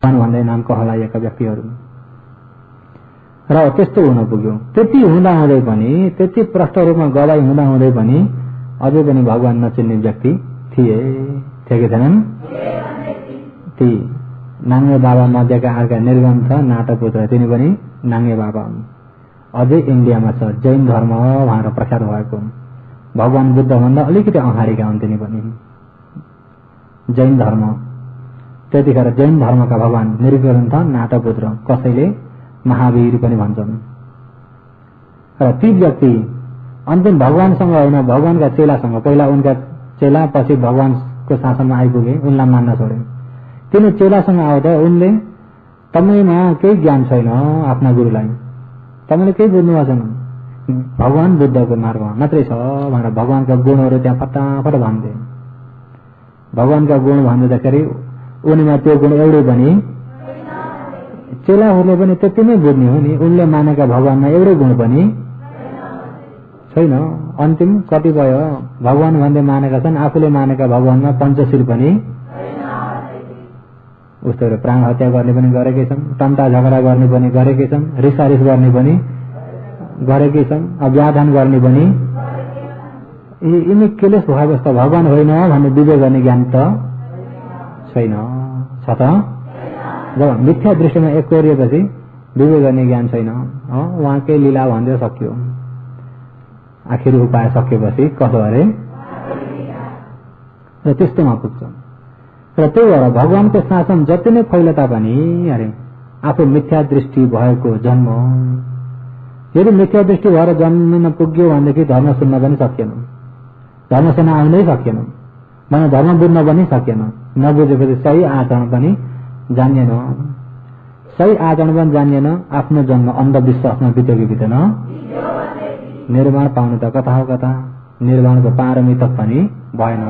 भन्दै नाम कहलाएका व्यक्तिहरू र त्यस्तो हुन पुग्यो। त्यति हुँदाहुँदै पनि, त्यति प्रष्ट रूपमा गवाई हुँदाहुँदै पनि अझै पनि भगवान नचिन्ने व्यक्ति थिए कि थिएनन्? ती नाङ्गे बाबा मध्येका अर्का निर्गन्थ नाटपुत्र, तिनी पनि नाङ्गे बाबा अझै इन्डियामा छ। जैन धर्म उहाँको प्रख्यात भएको, भगवान बुद्ध भन्दा अलिकति अगाडिका हुन् तिनी पनि। जैन धर्म, त्यतिखेर जैन धर्मका भगवान निर्ग्रन्थ नाटपुत्र, कसैले महावीर पनि भन्छन्। र ती व्यक्ति अन्तिम भगवानसँग होइन, भगवानका चेलासँग, पहिला उनका चेला पछि भगवानको शासनमा आइपुगे, उनलाई मान्न छोडे। तिनी चेलासँग आउँदा उनले तपाईँमा केही ज्ञान छैन, आफ्ना गुरुलाई तपाईँले केही बुझ्नुभएको छैन, भगवान बुद्धको मार्गमा मात्रै छ भनेर भगवानका गुणहरू त्यहाँ फटाफट भन्थे। भगवानका गुण भन्दाखेरि उनीमा त्यो गुण एउटै पनि, चेलाहरूले पनि त्यति नै बुझ्ने हो नि। उनले मानेका भगवानमा एउटै गुण पनि छैन। अन्तिम कतिपय भगवान भन्दै मानेका छन्, आफूले मानेका भगवानमा पञ्चशील पनि, उस्तोहरू प्राण हत्या गर्ने पनि गरेकै छन्, टन्टा झगडा गर्ने पनि गरेकै छन्, रिसारिस गर्ने पनि गरेकै छन्, व्याधान गर्ने पनि। यिनी केलेस भएको जस्तो भगवान होइन भन्ने विवेक गर्ने ज्ञान त छैन, छ त? जब मिथ्या दृष्टिमा एक कोरिएपछि विवेक गर्ने ज्ञान छैन, उहाँकै लीला भन्दै सक्यो। आखिरी उपाय सकेपछि कसो अरे र त्यस्तोमा पुग्छ। र त्यही भएर भगवानको शासन जति नै फैलता पनि अरे आफू मिथ्या दृष्टि भएको जन्म, यदि मिथ्या दृष्टि भएर जन्मिन पुग्यो भनेदेखि धर्म सुन्न पनि सकिएन, धर्म सुन्न आउनै सकिएन, भने धर्म बुझ्न पनि सकिएन। नबुझेपछि सही आचरण पनि जानिएन, सही आचरण पनि जानिएन, आफ्नो जन्म अन्धविश्वासमा बित्यो कि बितेन? निर्वाण पाउनु त कता हो कता, निर्वाणको पारमी त पनि भएन।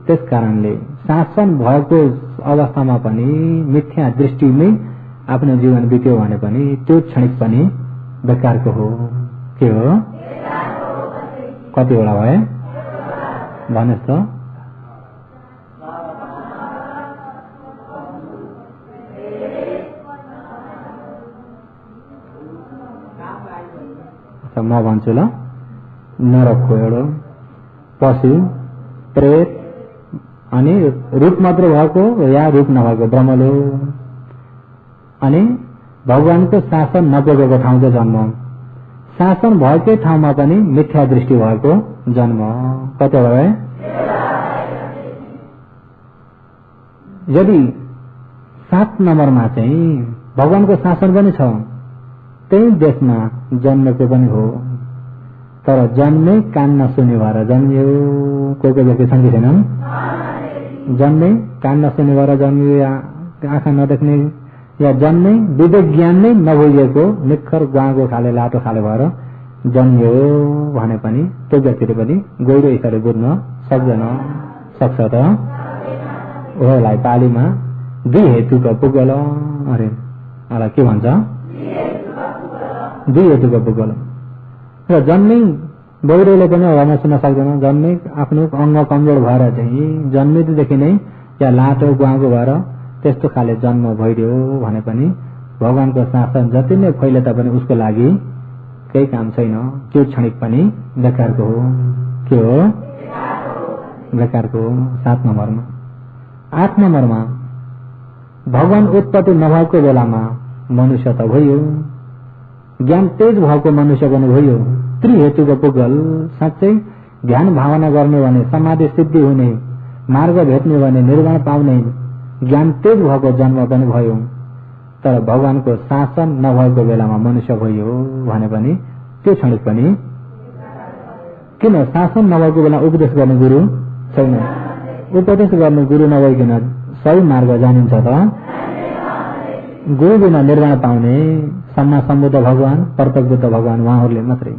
त्यस कारणले शासन भएको अवस्थामा पनि मिथ्या दृष्टिमै आफ्नो जीवन बित्यो भने पनि त्यो क्षणिक पनि बेकारको हो। के हो? कतिवटा भए भन्नुहोस् त? म भन्छु ल, नरकको एउटा, पशु, प्रेत, अनि रूप मात्र भएको या रूप नभएको ब्रह्मलो, अनि भगवानको शासन नपुगेको ठाउँको जन्म, शासन भएकै ठाउँमा पनि मिथ्या दृष्टि भएको जन्म। कति भए? यदि 7 नम्बरमा चाहिँ भगवानको शासन पनि छ, त्यही देशमा जन्मेको पनि हो, तर जन्मै कान नसुने भएर जन्मियो। कोही कोही व्यक्ति छन् कि छैनन्? जन्मै कान नसुने भएर जन्मियो, या आँखा नदेख्ने, या जन्मै विवेक ज्ञान नै नबुझेको निखर गाँको खाले लाटो खाले भएर जन्मियो भने पनि त्यो व्यक्तिले पनि गहिरो स्तरले बुझ्न सक्दैन। सक्छ त? ओलाई पालीमा 2 हेतुको पुगल, अरे मलाई के भन्छ? 2 हेतुको पुगल। र जन्मै बहिरोले पनि अगाडि सुन्न सक्दैन। जन्मे आफ्नो अङ्ग कमजोर भएर चाहिँ जन्मिँदैदेखि नै या लाटो गुवाको भएर त्यस्तो खाले जन्म भइदियो भने पनि भगवानको शासन जति नै फैले तापनि उसको लागि केही काम छैन। त्यो क्षणिक पनि बेकारको हो। के हो? बेकारको हो। 7 नम्बरमा। 8 नम्बरमा भगवान उत्पत्ति नभएको बेलामा मनुष्य त भयो, ज्ञान तेज भएको मनुष्य पनि भयो। त्रिहेतुको पुगल साँच्चै ध्यान भावना गर्ने भने समाधि सिद्धि हुने, मार्ग भेट्ने भने निर्वाण पाउने, ज्ञान तेज भएको जन्म पनि भयो। तर भगवानको शासन नभएको बेलामा मनुष्य भयो भने पनि त्यो क्षणिक पनि किन? शासन नभएको बेला उपदेश गर्ने गुरु छैन। उपदेश गर्ने गुरु नभइकन सही मार्ग जानिन्छ त? गुरु बिना निर्वाण पाउने सम्मा सम्बुद्ध भगवान, प्रत्यक्ष भगवान उहाँहरूले मात्रै।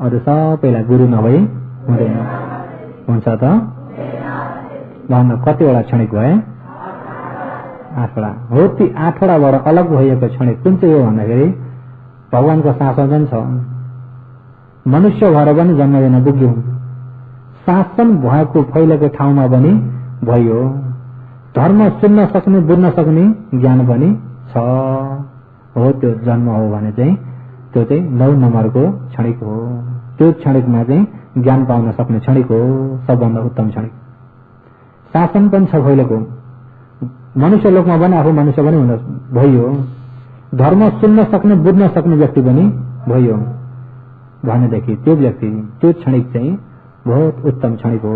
अरू सबैलाई गुरु नभई हुँदैन। हुन्छ त? भन्नु कतिवटा क्षणिक भए? 8वटा हो। ती 8वटाबाट अलग भइएको क्षणिक कुन चाहिँ हो भन्दाखेरि भगवानको शासन छ। मनुष्य भएर पनि जन्म दिन पुग्यो, शासन भएको फैलेको ठाउँमा पनि भयो, धर्म सुन्न सक्ने बुझ्न सक्ने ज्ञान पनि छ। हो त्यो जन्म हो भने चाहिँ त्यो चाहिँ 9 नम्बरको क्षणिक हो। त्यो क्षणिकमा चाहिँ ज्ञान पाउन सक्ने क्षणिक हो, सबभन्दा उत्तम क्षणिक। शासन पनि छ फैलेको, मनुष्य लोकमा पनि आफू मनुष्य पनि हुन भयो, धर्म सुन्न सक्ने बुझ्न सक्ने व्यक्ति पनि भयो भनेदेखि त्यो व्यक्ति त्यो क्षणिक चाहिँ बहुत उत्तम क्षणिक हो।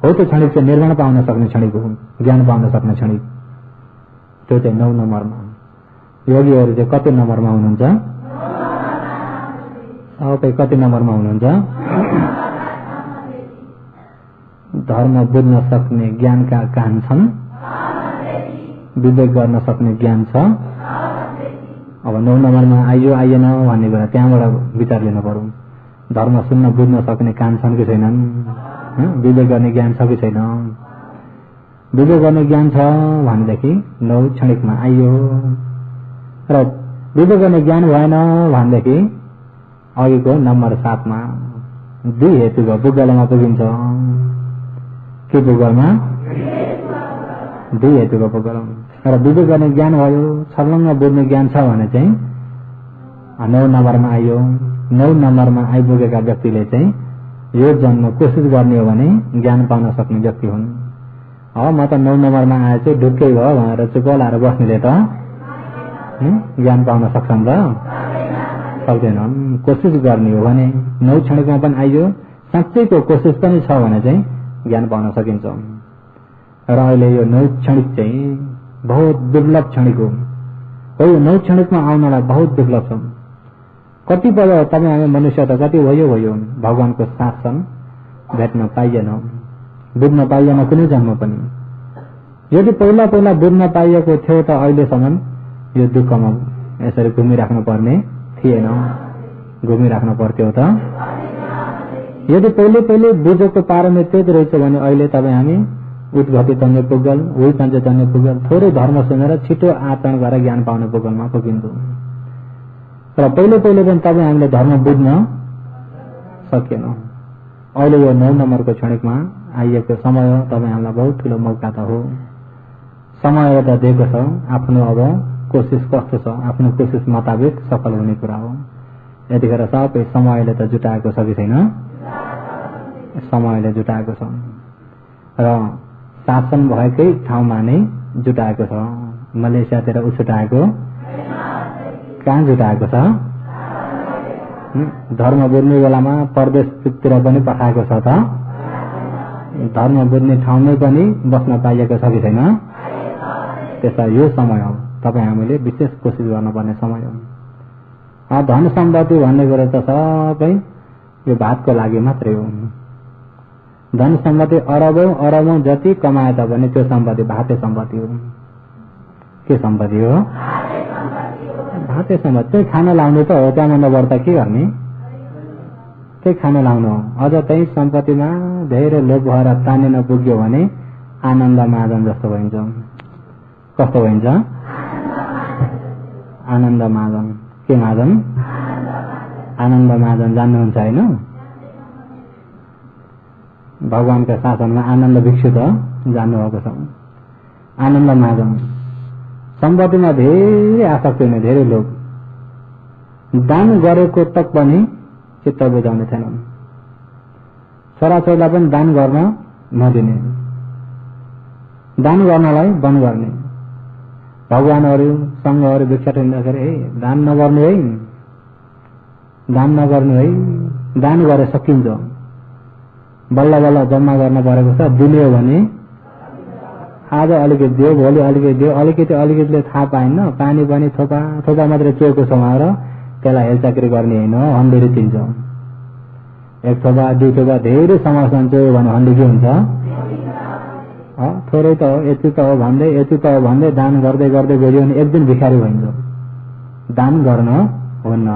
त्यो क्षणिक चाहिँ निर्वाण पाउन सक्ने क्षणिक हो, ज्ञान पाउन सक्ने क्षणिक। त्यो चाहिँ 9 नम्बरमा। योगीहरू चाहिँ कति नम्बरमा हुनुहुन्छ? सबै कति नम्बरमा हुनुहुन्छ? धर्म बुझ्न सक्ने ज्ञानका कान छन्, विवेक गर्न सक्ने ज्ञान छ। अब 9 नम्बरमा आइयो आइएन भन्ने बेला त्यहाँबाट विचार लिनु पर्यो। धर्म सुन्न बुझ्न सक्ने कान छन् कि छैनन्? विवेक गर्ने ज्ञान छ कि छैन? विवेक गर्ने ज्ञान छ भनेदेखि 9 क्षणिकमा आइयो। र विवेक गर्ने ज्ञान भएन भनेदेखि अघिको नम्बर 7मा 2 हेतुको पुगलमा पुगिन्छ। के पुगलमा? 2 हेतुको पुगलमा। र विवेक गर्ने ज्ञान भयो, छर्लङ्ग बुझ्ने ज्ञान छ भने चाहिँ 9 नम्बरमा आइयो। 9 नम्बरमा आइपुगेका व्यक्तिले चाहिँ यो जन्म कोसिस गर्ने हो भने ज्ञान पाउन सक्ने व्यक्ति हुन्। म त 9 नम्बरमा आए चाहिँ ढुक्कै भयो भनेर चुप लाएर बस्नेले त ज्ञान पाउन सक्छन् त? सक्दैनन्। कोसिस गर्ने हो भने 9 क्षणिकमा पनि आइयो, साँच्चैको कोसिस पनि छ भने चाहिँ ज्ञान पाउन सकिन्छ। र अहिले यो 9 क्षणिक चाहिँ बहुत दुर्लभ क्षणिक हो। यो 9 क्षणिकमा आउनलाई बहुत दुर्लभ छ। कतिपय तपाईँ हामी मनुष्य त कति भयो भगवानको शासन भेट्न पाइएन, बुझ्न पाइएन कुनै जन्म पनि। यदि पहिला बुझ्न पाइएको थियो त अहिलेसम्म यो दुःखमा यसरी घुमिराख्नु पर्ने थिएन, घुमिराख्नु पर्थ्यो त। यदि पहिले बुझेको पारमे त्यति रहेछ भने अहिले तपाईँ हामी उद्घाटि तन्ने पुगल, उही पञ्च तन्ने पुगल, थोरै धर्म सुनेर छिटो आचरण गरेर ज्ञान पाउने पुगलमा पुगिन्छौँ। र पहिले पनि तपाईँ हामीले धर्म बुझ्न सकेनौँ। अहिले यो 9 नम्बरको क्षणिकमा आइएको समय तपाईँ हामीलाई बहुत ठुलो मौका त हो। समय एउटा दिएको छ, आफ्नो अब कोसिस कस्तो छ, आफ्नो कोसिस मुताबिक सफल हुने कुरा हो। यतिखेर सबै समयले त जुटाएको छ कि छैन? समयले जुटाएको छ र शासन भएकै ठाउँमा नै जुटाएको छ। मलेसियातिर उछुटाएको कहाँ जुटाएको छ? धर्म बुझ्ने बेलामा परदेशतिर पनि पठाएको छ त? धर्म बुझ्ने ठाउँमै पनि बस्न पाइएको छ कि छैन? त्यसमा यो समय हो, तपाईँ हामीले विशेष कोसिस गर्नुपर्ने समय हो। धन सम्पत्ति भन्ने कुरा त सबै यो भातको लागि मात्रै हो। धन सम्पत्ति अरबौं जति कमाए तापनि त्यो सम्पत्ति भाते सम्पत्ति हो। के सम्पत्ति हो? भाते सम्पत्ति। त्यही खान लाउनु त हो, त्यहाँभन्दा बढ्ता के गर्ने? त्यही खान लाउनु हो। अझ त्यही सम्पत्तिमा धेरै लोभ भएर तानेन पुग्यो भने आनन्द महाजन जस्तो भइन्छ। कस्तो भइन्छ? आनन्द महाजन। के महाजन? आनन्द महाजन जान्नुहुन्छ होइन? भगवानका शासनमा आनन्द भिक्षु त जान्नुभएको छ। आनन्द महाजन सम्पत्तिमा धेरै आसक्ति हुने धेरै लोग, दान गरेको तक पनि चित्त बुझाउने थिएनन्। छोराछोरीलाई पनि दान गर्न नदिने, दान गर्नलाई बन्द गर्ने। भगवानहरू सङ्घहरू भिक्षा ठिन्दाखेरि दान नगर्नु है, दान नगर्नु है, दान गरे सकिन्छ। बल्ल बल्ल जम्मा गर्न परेको छ। दिने हो भने आज अलिकति दियो, भोलि अलिकति दियो, अलिकतिले थाहा पाएन। पानी पनि थोपा थोपा मात्रै चोएको समाएर त्यसलाई हेलचाक्री गर्ने होइन, हन्डीले तिन्छ। एक थोपा दुई थोपा धेरै समाजमा चोयो भने हन्डी के हुन्छ? थोरै त हो, यति त हो भन्दै दान गर्दै गर्दै गयो भने एक दिन भिखारी भइन्छ। दान गर्न हुन्न।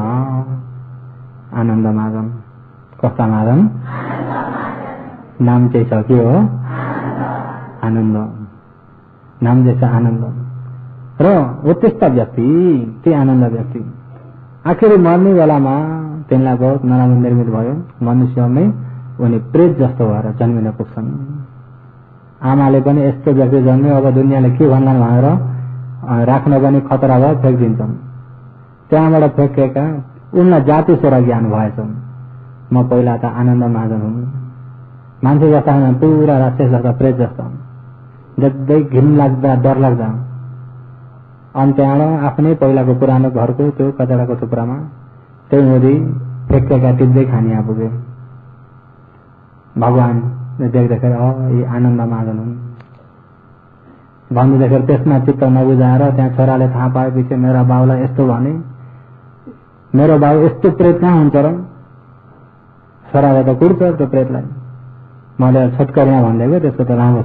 आनन्द महाजन कस्ता महाजन? नाम चाहिँ छ के हो? आनन्द। नाम चाहिँ छ आनन्द। र हो त्यस्ता व्यक्ति, ती आनन्द व्यक्ति आखिर मर्ने बेलामा तिनलाई बहुत नराम्रो निर्मित भयो। मनुष्यमै उनी प्रेत जस्तो भएर जन्मिन पुग्छन्। आमाले पनि यस्तो व्यक्ति जन्म्यो, अब दुनियाँले के भन्लान् भनेर राख्न पनि खतरा भयो, फ्याँकिदिन्छन्। त्यहाँबाट फ्याँकेका उनलाई जाति स्वर ज्ञान भएछ। म पहिला त आनन्द महाजन हुँ, मान्छे जस्ता होइन, पुरा राक्षस जस्ता, प्रेत जस्ता, देख्दै घिन लाग्दा डर लाग्दा। अनि त्यहाँबाट आफ्नै पहिलाको पुरानो घरको त्यो कचडाको थुप्रामा त्यही हुँदै फ्याँकेका टिप्दै खाने आपुग्यो। भगवान देख्दाखेरि यी आनन्द महाजन हुन् भनिदिँदाखेरि त्यसमा चित्त नबुझाएर त्यहाँ छोराले थाहा पाएपछि मेरा बाउलाई यस्तो भने, मेरो बाउ यस्तो प्रेत कहाँ हुन्छ र? छोराले त कुर्छ त्यो प्रेतलाई, मैले छोटकरिया भनिदिएको, त्यसको त राम्रो छ।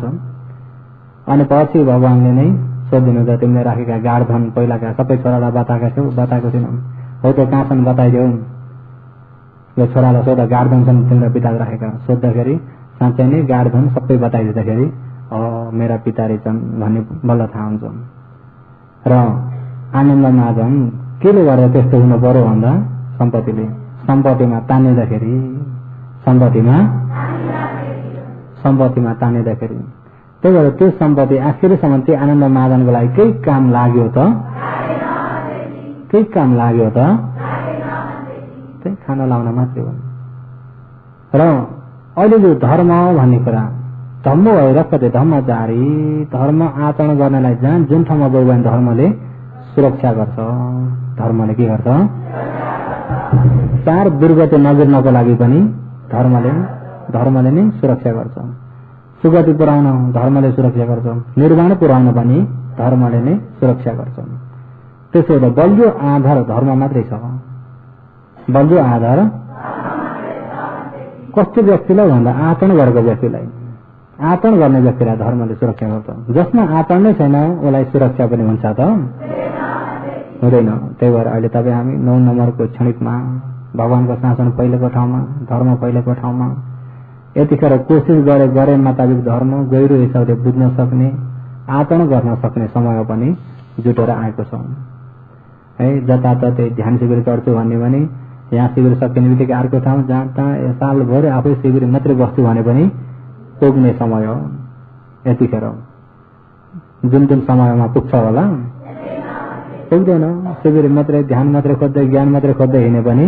अनि पछि भगवानले नै सोधिदिनु त तिमीले राखेका गाडधन पहिलाका सबै छोरालाई बताएका छौ? बताएको छैनौ। हो त कहाँ छन् बताइदेऊ। यो छोरालाई सोध, गाडधन छन् तिम्रो पिताले राखेका? सोद्धाखेरि साँच्चै नै गाडधन सबै बताइदिँदाखेरि मेरा पिता रहेछन् भन्ने बल्ल थाहा हुन्छ। र आनन्द महाजन केले गर्दा त्यस्तो हुनु पर्यो भन्दा सम्पत्तिमा तानिँदाखेरि त्यही भएर त्यो सम्पत्ति आखिरसम्म चाहिँ आनन्द महाजनको लागि केही काम लाग्यो त त्यही खाना लाउन मात्रै हो। र अहिले जो धर्म भन्ने कुरा, धम्म भएर कतै धर्मचारी, धर्म आचरण गर्नलाई जहाँ जुन ठाउँमा गयो भने धर्मले सुरक्षा गर्छ। धर्मले के गर्छ? चार दुर्गति नगिर्नको लागि पनि धर्मले नै सुरक्षा गर्छ। सुगति पुर्याउन धर्मले सुरक्षा गर्छ, निर्वाण पुर्याउन पनि धर्मले नै सुरक्षा गर्छ। त्यसो हुँदा बलियो आधार धर्म मात्रै छ। बलियो आधार कस्तो व्यक्तिलाई भन्दा आचरण गरेको व्यक्तिलाई, आचरण गर्ने व्यक्तिलाई धर्मले सुरक्षा गर्छ। जसमा आचरण नै छैन उसलाई सुरक्षा पनि हुन्छ त? हुँदैन। त्यही भएर अहिले तपाईँ हामी 9 नम्बरको क्षणिकमा भगवानको शासन पहिलेको ठाउँमा, धर्म पहिलेको ठाउँमा, यतिखेर कोसिस गरे मुताबिक धर्म गहिरो हिसाबले बुझ्न सक्ने, आचरण गर्न सक्ने समय पनि जुटेर आएको छ है। जताततै ध्यान शिविर गर्छु भन्ने भने यहाँ शिविर सकिने बित्तिकै अर्को ठाउँ, जहाँ तहाँ सालभरि आफै शिविर मात्रै बस्छु भने पनि पुग्ने समय हो। यतिखेर जुन समयमा पुग्छ होला पुग्दैन। शिविर मात्रै, ध्यान मात्रै खोज्दै, ज्ञान मात्रै खोज्दै हिँडे पनि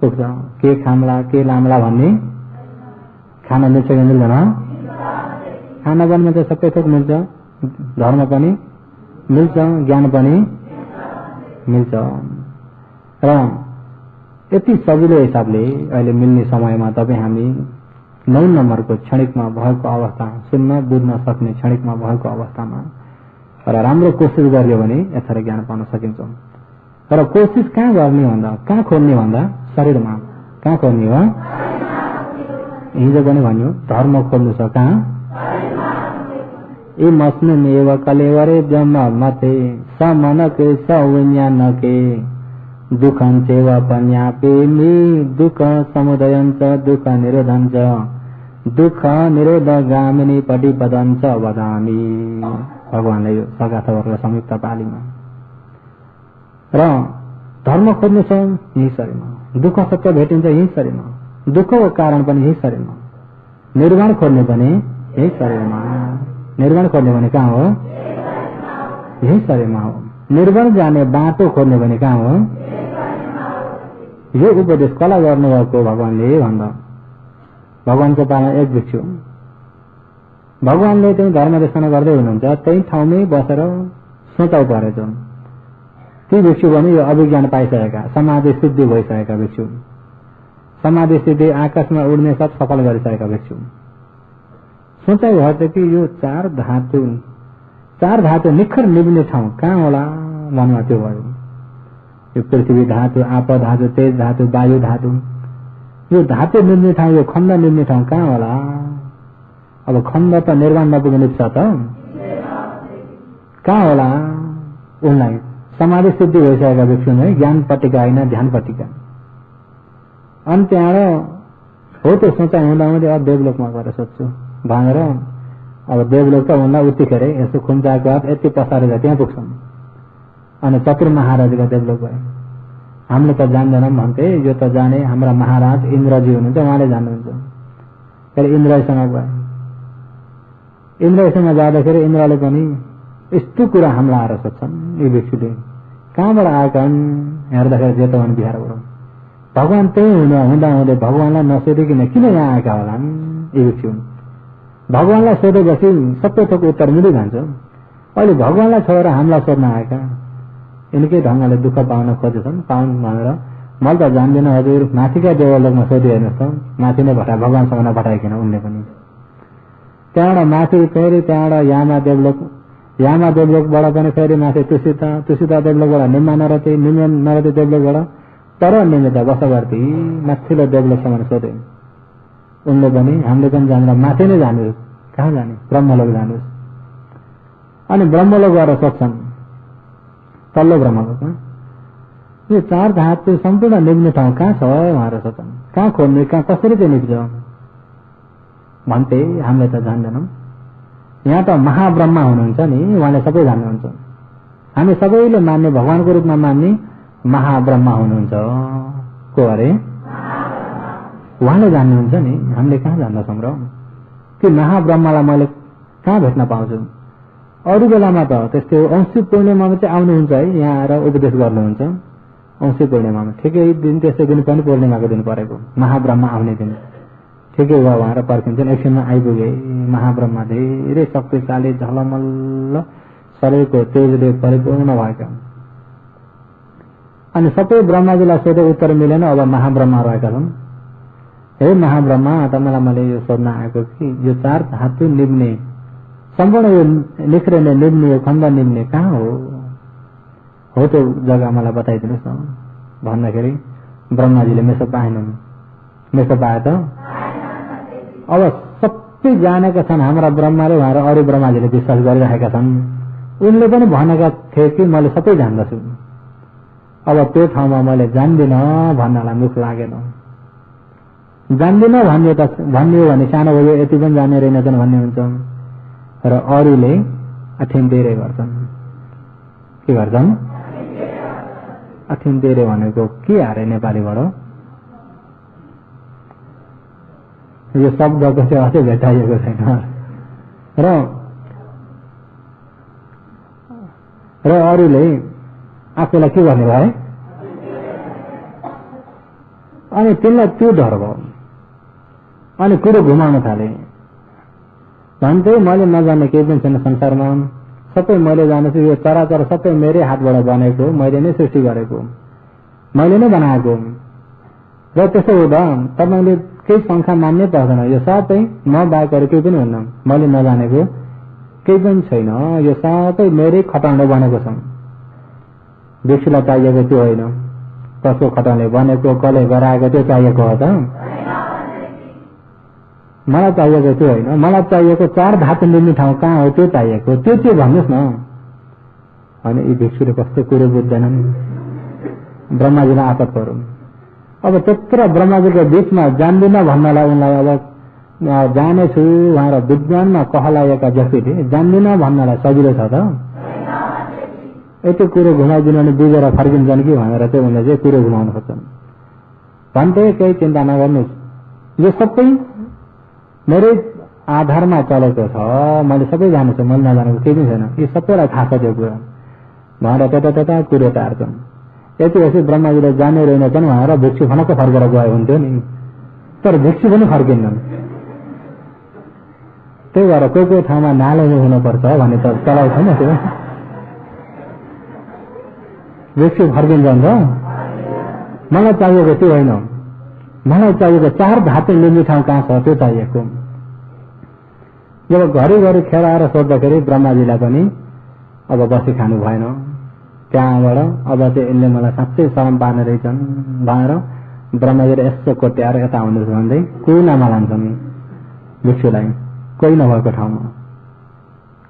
पुग्छ। के खाम्ला के लाम्ला भन्ने खान मिल्छ कि मिल्दैन? खाना पनि मिल्छ, सबै थोक मिल्छ, धर्म पनि मिल्छ, ज्ञान पनि मिल्छ। र यति सजिलो हिसाबले अहिले मिल्ने समयमा तपाईँ हामी 9 नम्बरको क्षणिकमा भएको अवस्था, सुन्न बुझ्न सक्ने क्षणिकमा भएको अवस्थामा र राम्रो कोसिस गरियो भने यथार्थ ज्ञान पाउन सकिन्छ। तर कोसिस कहाँ गर्ने भन्दा, कहाँ खोज्ने भन्दा शरीरमा। कहाँ खोज्ने हो? हिजो पनि भन्यो धर्म खोज्नु छ कहाँ? ए मस्नु नेव कलेवरे जम मते समनके सविज्ञानके दुःखं चेव पन्यापेमि दुःख समुदयं च दुःख निरोधं च दुःख निरोधगामिनी पटिपदं च वदामि। भगवानले यो सगाथ वर्ग संयुक्त पालीमा। र धर्म खोज्नु छ यही शरीरमा, दुःख सत्य भेटिन्छ यही शरीरमा, दुःखको कारण पनि यही शरीरमा, निर्वाण खोज्ने पनि यही शरीरमा। निर्वाण खोज्ने भने कहाँ हो? यही शरीरमा हो। निर्वाण जाने बाटो खोज्ने भने कहाँ हो? यो उपदेश कसलाई गर्नुभएको भगवानले भन्दा? भगवानको पालना एक भिक्षु। भगवानले चाहिँ धर्म देशना गर्दै हुनुहुन्छ, त्यही ठाउँमै बसेर सोचाउ परेछ। ती भिक्षु पनि यो अभिज्ञान पाइसकेका, समाधि सिद्धि भइसकेका भिक्षु, समाधि सिद्धि आकाशमा उड्ने सब सफल गरिसकेका भिक्षु। सोचाइ भएछ कि यो चार धातु निखर निभ्ने ठाउँ कहाँ होला मनमा त्यो भयो। यो पृथ्वी धातु, आप धातु, तेज धातु, वायु धातु, यो धातु निभ्ने ठाउँ, यो खण्ड निभ्ने ठाउँ कहाँ होला? अब खण्ड त निर्वाण नपुग्ने निप्छ त कहाँ होला? उनलाई समाधि सिद्धि भइसकेका व्यक्ति है, ज्ञान पट्टिका होइन ध्यान पट्टिका। अनि त्यहाँबाट हो त्यो सोचाइ हुँदा हुँदै अब देवलोकमा गएर सोध्छु भनेर, अब देवलोक त हुँदा उतिखेर यसो खुम्चाएको बाद यति पसारेर त्यहाँ पुग्छौँ। अनि चतुर महाराजका देवलोक भयो। हामीले त जान्दैनौँ भन्थे, यो त जाने हाम्रा महाराज इन्द्रजी हुनुहुन्छ, उहाँले जान्नुहुन्छ। फेरि इन्द्रसँग गयो। इन्द्रसँग जाँदाखेरि इन्द्रले पनि यस्तो कुरा हामीलाई आएर सोध्छन्, यी भिक्षुले कहाँबाट आएका हुन्? हेर्दाखेरि जेतवन बिहारबाट। भगवान त्यही हुँदा हुँदै भगवानलाई नसोधिकन किन यहाँ आएका होला यी भिक्षु? भगवानलाई सोधेपछि सबै थोक उत्तर मिली जान्छ। अहिले भगवानलाई छोडेर हामीलाई सोध्न आएका, यिनकै ढङ्गले दुःख पाउन खोजेछन्। पाउन् भनेर मैले त जान्दिनँ हजुर, माथिका देवलोकमा सोधि हेर्नुहोस् त, माथि नै भटाए, भगवानसँग नभटाइकन उनले पनि। त्यहाँबाट माथि फेरि त्यहाँबाट यामा देवलोकबाट पनि फेरि माथि तुसिता देवलोकबाट निम्मा नरती देवलोकबाट तर निमित्त बसवर्ती माथिल्लो देवलोकसम्म सोधे। उनले पनि हामीले पनि जानेर माथि नै जानुहोस्, कहाँ जाने? ब्रह्मलोक जानुहोस्। अनि ब्रह्मलोक गएर सोध्छन्, तल्लो ब्रह्मलोकमा यो चार धातु सम्पूर्ण निभ्ने ठाउँ कहाँ छ उहाँहरू सोध्छन्। कहाँ खोज्ने, कहाँ कसरी चाहिँ निभ्छ भन्थे, हामीले त जान्दैनौँ। यहाँ त महाब्रह्मा हुनुहुन्छ नि, उहाँले सबै जान्नुहुन्छ। हामी सबैले मान्ने, भगवानको रूपमा मान्ने महाब्रह्मा हुनुहुन्छ। को अरे? उहाँले जान्नुहुन्छ नि, हामीले कहाँ जान्दछौँ र? कि महाब्रह्मालाई मैले कहाँ भेट्न पाउँछु? अरू बेलामा त त्यस्तै औँसी पूर्णिमामा चाहिँ आउनुहुन्छ है, यहाँ आएर उपदेश गर्नुहुन्छ। औँसी पूर्णिमामा ठिकै दिन, त्यसै दिन पनि पूर्णिमाको दिन परेको, महाब्रह्मा आउने दिन ठिकै भयो उहाँहरू पर्खिन्छन्। एकछिनमा आइपुगे महाब्रह्मा, धेरै शक्तिशाली, झलमल्ल शरीरको तेजले परिपूर्ण भएका। अनि सबै ब्रह्माजीलाई सोधे, उत्तर मिलेन। अब महाब्रह्मा रहेका छन्। हे महाब्रह्मा, तपाईँलाई मैले यो सोध्न आएको कि यो चार धातु निभ्ने, सम्पूर्ण यो निख्रिने निभ्ने, यो खण्ड निभ्ने कहाँ हो त्यो जग्गा मलाई बताइदिनुहोस् न भन्दाखेरि ब्रह्माजीले मेसो पाएनन्। मेसो पाए त अब सबै जानेका छन् हाम्रा ब्रह्माले, उहाँहरू अरू ब्रह्माजीले विश्वास गरिरहेका छन्। उनले पनि भनेका थिए कि मैले सबै जान्दछु। अब त्यो ठाउँमा मैले जान्दिनँ भन्नलाई मुख लागेन। जान्दिनँ भनियो भने सानो भयो, यति पनि जाने रहेनछन् भन्ने हुन्छ। र अरूले अठिन्देरे गर्छन्। के गर्छन्? अठिन्देरे भनेको के अरे नेपालीबाट? यो शब्दको चाहिँ अझै भेटाइएको छैन। र अरूले आफूलाई के गर्ने भयो? अनि तिनलाई त्यो डर भयो। अनि कुरो घुमाउन थाले। भन्थे मैले नजाने केही पनि छैन संसारमा, सबै मैले जानेछु। यो चराचर सबै मेरै हातबाट बनेको, मैले नै सृष्टि गरेको, मैले नै बनाएको। र त्यसो हुँदा तपाईँले केही शङ्का मान्नै पर्दैन। यो सबै म बाहेक अरू केही पनि हुन्न, मैले नजानेको केही पनि छैन। यो सबै मेरै खटाउने बनेको छ। भिक्षुलाई चाहिएको त्यो होइन, कसको खटाउने बनेको, कसले गराएको त्यो चाहिएको हो त? मलाई चाहिएको त्यो होइन। मलाई चाहिएको चार धातु मिल्ने ठाउँ कहाँ हो त्यो चाहिएको, त्यो चाहिँ भन्नुहोस् न। अनि यी भिक्षुले कस्तो कुरो बुझ्दैनन्। ब्रह्माजीलाई आपत परो। अब त्यत्र ब्रह्माजीको बीचमा जान्दिनँ भन्नलाई उनलाई अब जानेछु उहाँ विज्ञानमा कहलाएका व्यक्तिले जान्दिनँ भन्नलाई सजिलो छ त? यति कुरो घुमाइदिनु भने बुझेर फर्किन्छन् कि भनेर चाहिँ उनले चाहिँ कुरो घुमाउन खोज्छन्। भन्थे केही चिन्ता नगर्नुहोस्, यो सबै मेरै आधारमा चलेको छ, मैले सबै जानेछु, मैले नजानेको केही पनि छैन, यो सबैलाई थाहा छ त्यो कुरा भनेर त्यता कुरो टार्छन्। यति बेसी ब्रह्माजीले जाने रहेनछन् भनेर भिक्षु फनक्क फर्केर गए हुन्थ्यो नि, तर भिक्षु पनि फर्किन्नन्। त्यही भएर कोही ठाउँमा नालेको हुनुपर्छ भने त चलाउ छैन त्यो, भिक्षु फर्किन्छ। मलाई चाहिएको त्यो होइन, मलाई चाहिएको 4 धातु मिल्ने ठाउँ कहाँ छ त्यो चाहिएको। जब घरिघरि खेलाएर सोद्धाखेरि ब्रह्माजीलाई पनि अब बसी खानु भएन। त्यहाँबाट अब चाहिँ यसले मलाई साँच्चै शरम पार्ने रहेछन् भनेर ब्रह्माजीले यसो कोट्याएर यता आउनुहोस् भन्दै कुनामा लान्छन् भिक्षुलाई, कोही नभएको ठाउँमा।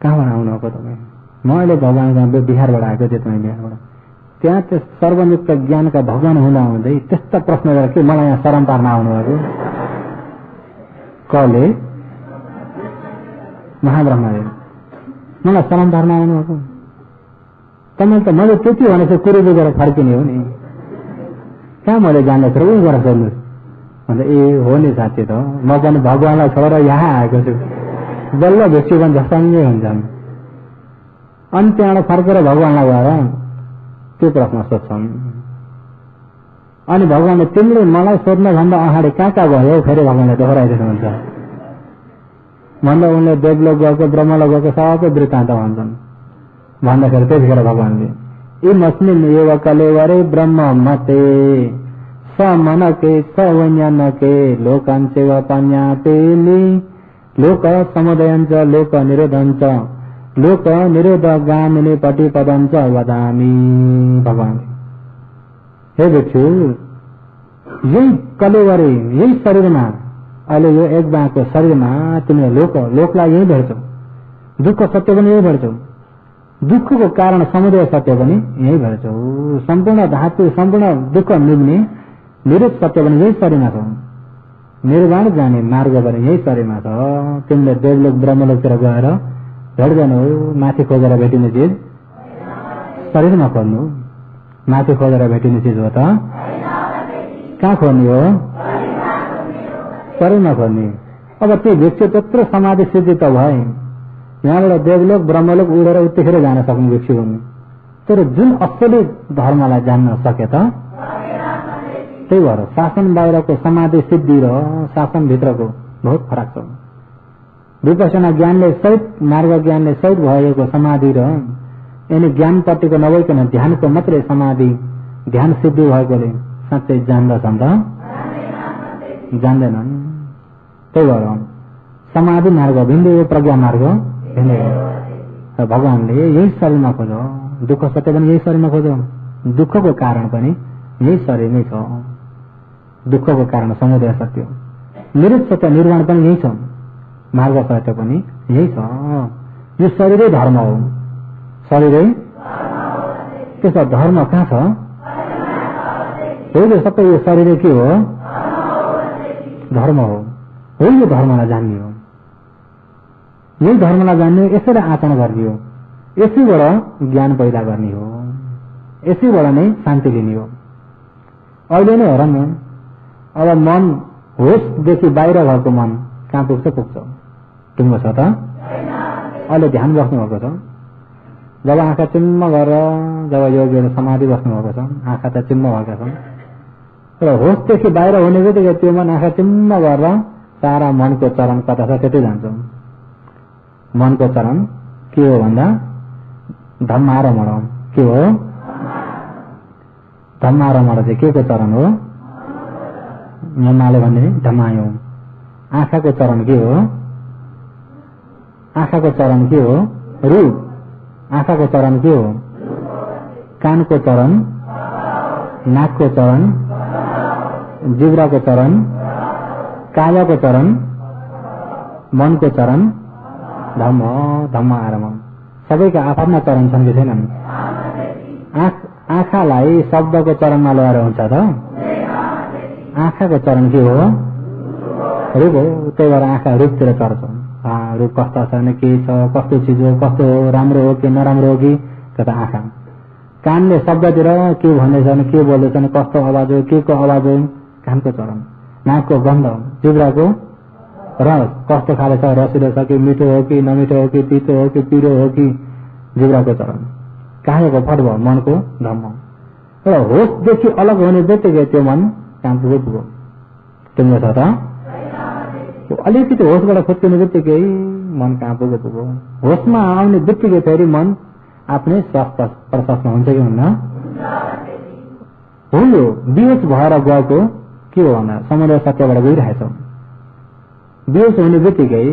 कहाँबाट आउनुभएको तपाईँ? म अहिले भगवान बिहारबाट आएको थिएँ, तपाईँ बिहारबाट। त्यहाँ त्यो सर्वयुक्त ज्ञानका भगवान हुँदा हुँदै त्यस्ता प्रश्न गरेर के मलाई यहाँ शरम पार्न आउनुभएको? कसले? महाब्रह्मले मलाई शरम पार्न आउनुभएको? तपाईँ त मैले त्यति भनेको कुरो बुझेर फर्किने हो नि, कहाँ मैले जान्दैछु उयो गरेर सोध्नुहोस् भन्दा ए हो नि साथी त म पनि भगवानलाई छोडेर यहाँ आएको छु, बल्ल भिक्षु पनि जसँगै हुन्छन्। अनि त्यहाँबाट फर्केर भगवानलाई गएर त्यो प्रश्न सोध्छन्। अनि भगवानले तिमीले मलाई सोध्नुभन्दा अगाडि कहाँ कहाँ गयो फेरि भगवानले दोहोऱ्याइदिनुहुन्छ भन्दा उनले देवलोक गएको ब्रह्मलोक गएको सबै वृत्तान्त भन्छन्। भन्दाखेरि त्यतिखेर भगवानले इमस्मिन् एव कलेवरे ब्रह्म मते स मनके स वैज्ञानके लोकान् सेवा पन्यातेनि लोक समुदयञ्च लोक निरोधञ्च लोक निरोधगामिनी पटिपदञ्च वदामि। भगवान हे भिक्षु, यही कलेवरे यही शरीरमा अहिले यो एक बाँको शरीरमा तिमीले लोकलाई यही भेट्छौ, दुःख सत्य पनि यही भेट्छौ, दुःखको कारण समुदय सत्य पनि यही भेट्छौ, सम्पूर्ण धातु सम्पूर्ण दुःख मिल्ने निरुक्त सत्य पनि यही शरीरमा छ, निर्वाण जाने मार्ग पनि यही शरीरमा छ। तिमीले देवलोक ब्रह्मलोकतिर गएर भेट्दैनौ, माथि खोजेर भेटिने चिज शरीरमा खोज्नु, माथि खोजेर भेटिने चिज हो त कहाँ खोज्ने हो? शरीरमा खोज्ने। अब त्यो भिक्षु त्यत्रो समाधि सिद्धि त भए, यहाँबाट देवलोक ब्रह्मलोक उडेर उत्तिखेर जान सक्ने भिक्षु हुनु, तर जुन असली धर्मलाई जान्न सके त त्यही भएर शासन बाहिरको समाधि सिद्धि र शासन भित्रको बहुत फरक छ। विपसना ज्ञानले सहित मार्ग ज्ञानले सहित भएको समाधि र यिनी ज्ञानपट्टिको नभइकन ध्यानको मात्रै समाधि ध्यान सिद्धि भएकोले साँच्चै जान्दछन् त जान्दैनन्। त्यही भएर समाधि मार्ग भिन्दै हो, प्रज्ञा मार्ग भिन्दै हो। भगवानले यही शरीरमा खोजो, दुःख सत्य पनि यही शरीरमा खोजो, दुःखको कारण पनि यही शरीर नै छ, दुःखको कारण समुदय सत्य, निरुक्त सत्य निर्वाण पनि यही छ, मार्ग सत्य पनि यही छ। यो शरीरै धर्म हो, शरीरै त्यसो धर्म कहाँ छ? हो सबै यो शरीर के हो? धर्म हो यो धर्मलाई जान्ने हो, यही धर्मलाई जान्ने, यसैलाई आचरण गर्ने हो, यसैबाट ज्ञान पैदा गर्ने हो, यसैबाट नै शान्ति लिने हो। अहिले नै हेर न, अब मन होसदेखि बाहिर भएको मन कहाँ पुग्छ? टुङ्गो छ त? अहिले ध्यान बस्नुभएको छ, जब आँखा चिम्म गरेर जब योगीहरू समाधि बस्नुभएको छ, आँखा त चिम्म भएका छन्, र होसदेखि बाहिर हुने बित्तिकै त्यो मन आँखा चिम्म गरेर सारा मनको चरण कता छ त्यतै जान्छ। मनको चरण के हो भन्दा धम्मारमण के हो? धम्मारमण चाहिँ के को चरण हो? यमाले भन्ने धमायो। आँखाको चरण के हो? आँखाको चरण के हो? रूप। आँखाको चरण के हो? कानको चरण, नाकको चरण, जिब्राको चरण, कायाको चरण, मनको चरण, धम्म आरम्भ। सबैका आफ्ना चरण छन् कि छैनन्? आँखालाई शब्दको चरणमा ल्याएर हुन्छ त? आँखाको चरण के हो? रूप हो। त्यही भएर आँखा रूपतिर चढ्छ। रूप कस्तो छ भने के छ, कस्तो चिज हो, कस्तो हो, राम्रो हो कि नराम्रो हो कि, त्यो त आँखा। कानले शब्दतिर के भन्दैछ भने के बोल्दैछ भने कस्तो आवाज हो, के को आवाज हो, कानको चरम, नाकको गन्ध, जिब्राको रस कस्तो खाले छ, रसिलो छ कि मिठो हो कि नमिठो हो कि तितो हो कि पिरो हो कि जिब्राको चरम, काँको फट भयो मनको धम्म। र होसदेखि अलग हुने बित्तिकै त्यो मन कहाँ पुग्यो, तिम्रो छ त? अलिकति होसबाट खुत्किने बित्तिकै मन कहाँ पुग्यो। होसमा आउने बित्तिकै फेरि मन आफ्नै स्वास्थ्य प्रशस्त हुन्छ कि हुन्न? हो, यो बेहोस भएर गएको के हो भन्दा समुद्र सत्यबाट गइरहेछ। बेहोस हुने बित्तिकै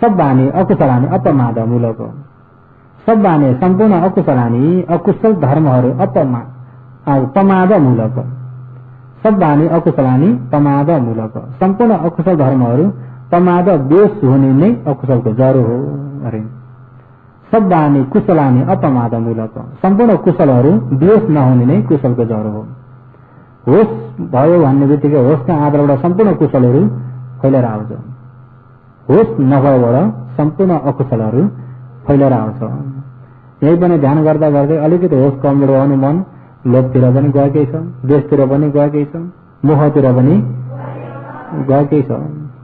सब बानी अकुशलानी अपमाद मूलक, सब बानी सम्पूर्ण अकुशलानी अकुशल धर्महरू पमाद मूलक, सब बानी अकुशलानी पमाद मूलक, सम्पूर्ण अकुशल धर्महरू पमाद बेहोस हुने नै अकुशलको जरो हो। अरे सब बानी कुशलानी अपमाद मूलक, सम्पूर्ण कुशलहरू बेहोस नहुने नै कुशलको जरो हो। होस भयो भन्ने बित्तिकै होसका आधारबाट सम्पूर्ण कुशलहरू फैलेर आउँछ, होस नभएबाट सम्पूर्ण अकुशलहरू फैलेर आउँछ। यही पनि ध्यान गर्दा गर्दै अलिकति होस कमजोर भयो भने मन लोभतिर पनि गएकै छ, देशतिर पनि गएकै छ, मोहतिर पनि गएकै छ।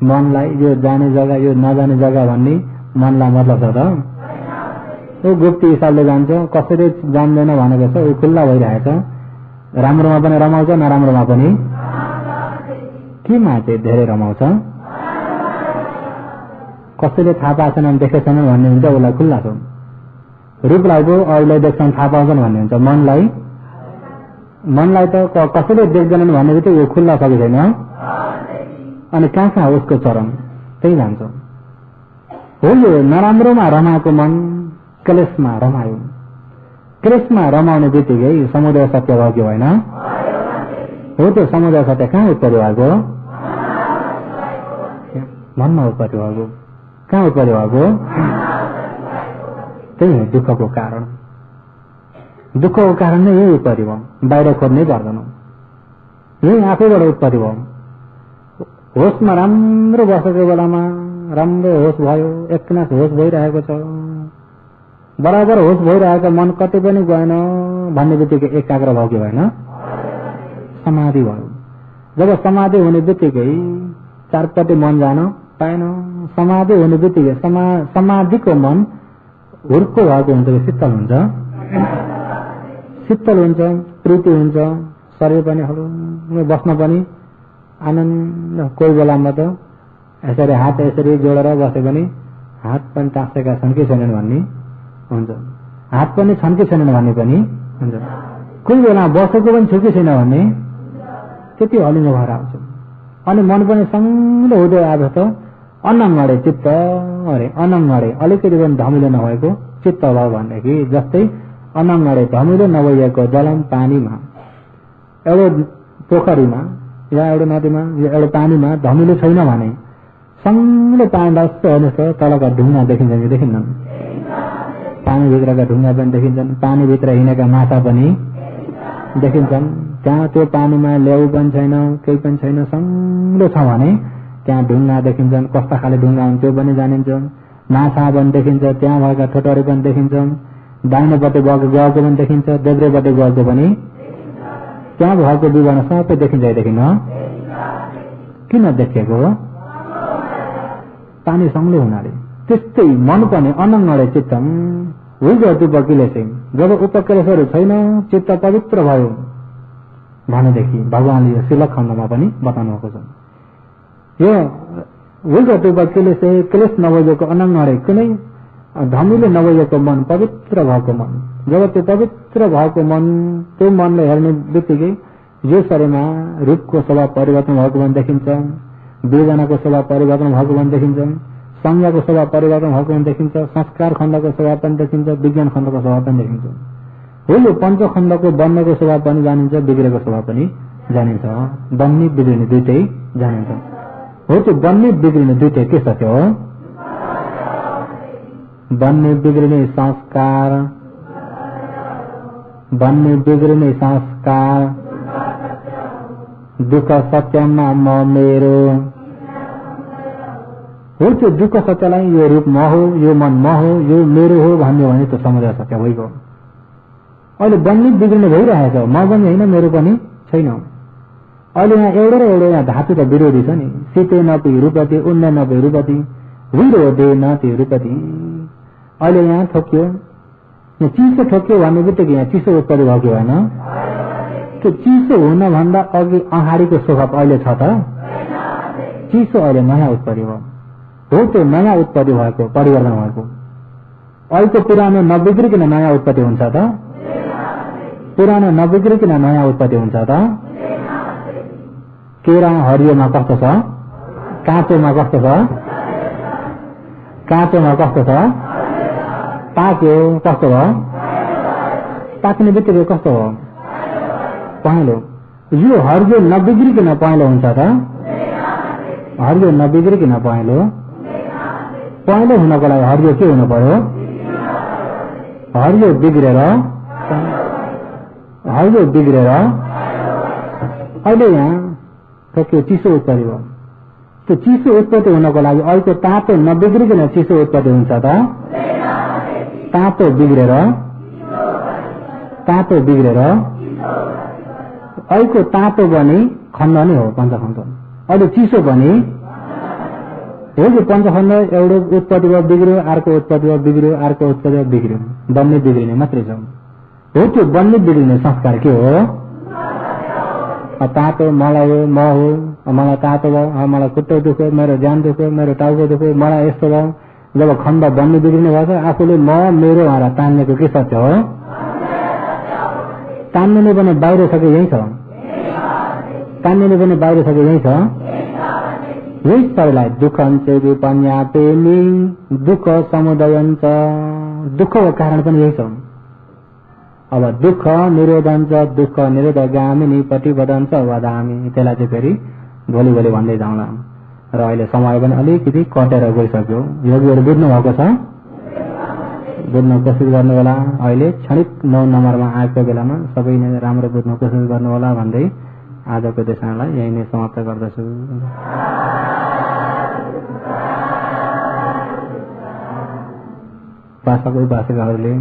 मनलाई यो जाने जग्गा यो नजाने जग्गा भन्ने मनलाई मतलब छ त? ऊ गुप्ती हिसाबले जान्छ, कसैले जान्दैन भनेको छ, ऊ खुल्ला भइरहेछ। राम्रोमा पनि रमाउँछ, नराम्रोमा पनि। केमा चाहिँ धेरै रमाउँछ? कसैले थाहा पाएछन् देखेछन् भन्ने हुन्छ, उसलाई खुल्ला छ। रूपलाई पो अरूलाई देख्छन् थाहा पाउँछन् भन्ने हुन्छ। मनलाई त कसैले देख्दैनन् भन्ने बित्तिकै यो खुल्ला छ कि छैन? अनि कहाँ उसको चरम त्यही जान्छ। हो, यो नराम्रोमा रमाएको मन क्लेशमा रमायो, क्लेशमा रमाउने बित्तिकै समुदाय सत्य भयो कि भएन? हो, त्यो समुदाय सत्य कहाँ उत्पत्ति भएको? मनमा उत्पत्ति भएको। कहाँ उत्पत्ति भएको? त्यही हो दुःखको कारण। दुःखको कारण नै यही उत्पत्ति भयो, बाहिर खोज्नै पर्दैन, यही आफैबाट उत्पत्ति भयो। होसमा राम्रो बसेको बेलामा राम्रो होस भयो, एकनास होस भइरहेको छ, बराबर होस भइरहेको मन कतै पनि गएन भन्ने बित्तिकै एकाग्र भयो कि भएन? समाधि भयो। जब समाधि हुने बित्तिकै चारपट्टि मन जान पाएन। समाधि हुने बित्तिकै समाधिको मन हुर्को भएको हुन्छ कि शीतल हुन्छ? शीतल हुन्छ, प्रीति हुन्छ, शरीर पनि बस्न पनि आनन्द। कोही बेलामा त यसरी हात यसरी जोडेर बसे पनि हात पनि टाँसेका छन् कि छैनन् भन्ने हुन्छ, हात पनि छन् कि छैनन् भन्ने पनि हुन्छ। कोही बेला बसेको पनि छु कि छैन भन्ने त्यति हलिँदो भएर आउँछ। अनि मन पनि सँगै हुँदै आएको त अनङ्गडे चित्त, अरे अनङ्गडे अलिकति पनि धमिलो नभएको चित्त भयो भनेदेखि जस्तै अनङ्गडे धमिलो नभइएको जलम पानीमा, एउटा पोखरीमा या एउटा नदीमा या एउटा पानीमा धमिलो छैन भने सँगै पानी जस्तो हेर्नुहोस् त तलका ढुङ्गा देखिन्छन् कि देखिन्छन्? पानीभित्रका ढुङ्गा पनि देखिन्छन्, पानीभित्र हिँडेका माछा पनि देखिन्छन्। त्यहाँ त्यो पानीमा ल्याउ पनि छैन, केही पनि छैन, सँगै छ भने त्यहाँ ढुङ्गा देखिन्छन्। कस्ता खाले ढुङ्गा हुन्छ त्यो पनि जानिन्छ, माछा पनि देखिन्छ, त्यहाँ भएका ठोटरी पनि देखिन्छन्, दाहिनेपट्टि गएको पनि देखिन्छ, देब्रेपट्टि गएको पनि, त्यहाँ भएको विवरण सबै देखिन्छ देखिन्न? किन देखेको? पानी सँगै हुनाले। त्यस्तै मन पनि अनङ्गडे चित्तम हुइगयो उपक्लेशै, जब उपक्लेशहरू छैन चित्त पवित्र भयो भनेदेखि भगवानले यो शिलक खण्डमा पनि बताउनु भएको छ। यो हुइगयो उपक्लेशै, क्लेश नभएको अनङ्गडे कुनै धमिलो नभएको मन, पवित्र भएको मन। जब त्यो पवित्र भएको मन, त्यो मनले हेर्ने बित्तिकै यो शरीरमा रूपको स्वभाव परिवर्तन भएको पनि देखिन्छ, वेदनाको स्वभाव परिवर्तन भएको पनि देखिन्छ, संज्ञाको स्वभाव परिवर्तन भएको पनि देखिन्छ, संस्कार खण्डको स्वभाव पनि देखिन्छ, विज्ञान खण्डको स्वभाव पनि देखिन्छ। हो, यो पञ्चखण्डको बन्नेको स्वभाव पनि जानिन्छ, बिग्रेको स्वभाव पनि जानिन्छ, बन्ने बिग्रिने दुइटै जानिन्छ। हो, त्यो बन्ने बिग्रिने दुइटै के सत्य हो? बन्ने बिग्रिने संस्कार, बन्ने बिग्रिने संस्कार, दुःख सत्यमा म मेरो। हो, त्यो दुःख सत्यलाई यो रूप म हो, यो मन म हो, यो मेरो हो भन्ने भने त्यो समुदाय सत्य भइगयो। अहिले बन्ने बिग्रिने भइरहेछ, म पनि होइन मेरो पनि छैन। अहिले यहाँ एउटा र एउटा यहाँ धातु त विरोधी छ नि। सीते नपी रूपति उन्न नपी रूपति विरोधे न तिरुपति। अहिले यहाँ ठोक्यो, चिसो ठोक्यो भन्ने बित्तिकै यहाँ चिसो उत्पत्ति भयो कि भएन? त्यो चिसो हुन भन्दा अघि अगाडिको स्वभाव अहिले छ त? चिसो अहिले नयाँ उत्पत्ति भयो। हो त्यो नयाँ उत्पत्ति भएको, परिवर्तन भएको। अहिलेको पुरानो नबिग्रिकन नयाँ उत्पत्ति हुन्छ त? पुरानो नबिग्रिकन नयाँ उत्पत्ति हुन्छ त? केरा हरियोमा कस्तो छ? काँचोमा कस्तो छ? काँचोमा कस्तो छ? पाक्यो कस्तो भयो? पाक्ने बित्तिकै कस्तो भयो? पहेँलो। यो हरियो नबिग्रिकन पहेँलो हुन्छ त? हरियो नबिग्रिकन पहेँलो। पहेँलो हुनको लागि हरियो के हुनु पर्यो? हरियो बिग्रेर अहिले यहाँ ठोक्यो चिसो उत्पत्ति भयो। त्यो चिसो उत्पत्ति हुनको लागि अहिलेको तातो नबिग्रिकन चिसो उत्पत्ति हुन्छ त? तातो बिग्रेर अहिलेको तातो पनि खण्ड नै हो, पञ्चखण्ड। अहिले चिसो पनि हो कि पञ्चखण्ड। एउटा उत्पत्ति भयो बिग्रियो, अर्को उत्पत्ति भयो बिग्रियो, अर्को उत्पत्ति भयो बिग्रियो, बन्ने बिग्रिने मात्रै छ। हो त्यो बन्ने बिग्रिने संस्कार के हो? तातो मलाई हो, म हो, मलाई तातो भयो, मलाई खुट्टो दुख्यो, मेरो ज्यान दुख्यो, मेरो टाउको दुख्यो, मलाई यस्तो भयो। जब खण्ड बन्ने बिग्रिने भएछ आफूले म मेरो भनेर तान्नेको के सत्य हो? तान्ने पनि बाहिर छ कि यही छ? तान्ने पनि बाहिर छ कि यही छ? यही सबैलाई दुःखञ्च विपन्यापेमि दुःख समुदयञ्च। दुःखको कारण पनि यही छ। अब दुःख निरोधञ्च दुःख निरोधगामिनी प्रतिपदञ्च वदामि। त्यसलाई चाहिँ फेरि भोलि भन्दै जाउँला। र अहिले समय पनि अलिकति कटेर गइसक्यो। योगीहरू बुझ्नु भएको छ? बुझ्न कोसिस गर्नु होला। अहिले क्षणिक 9 नम्बरमा आएको बेलामा सबैले राम्रो बुझ्न कोसिस गर्नु होला भन्दै आजको देशनालाई यही नै समाप्त गर्दछु। उपासकहरूले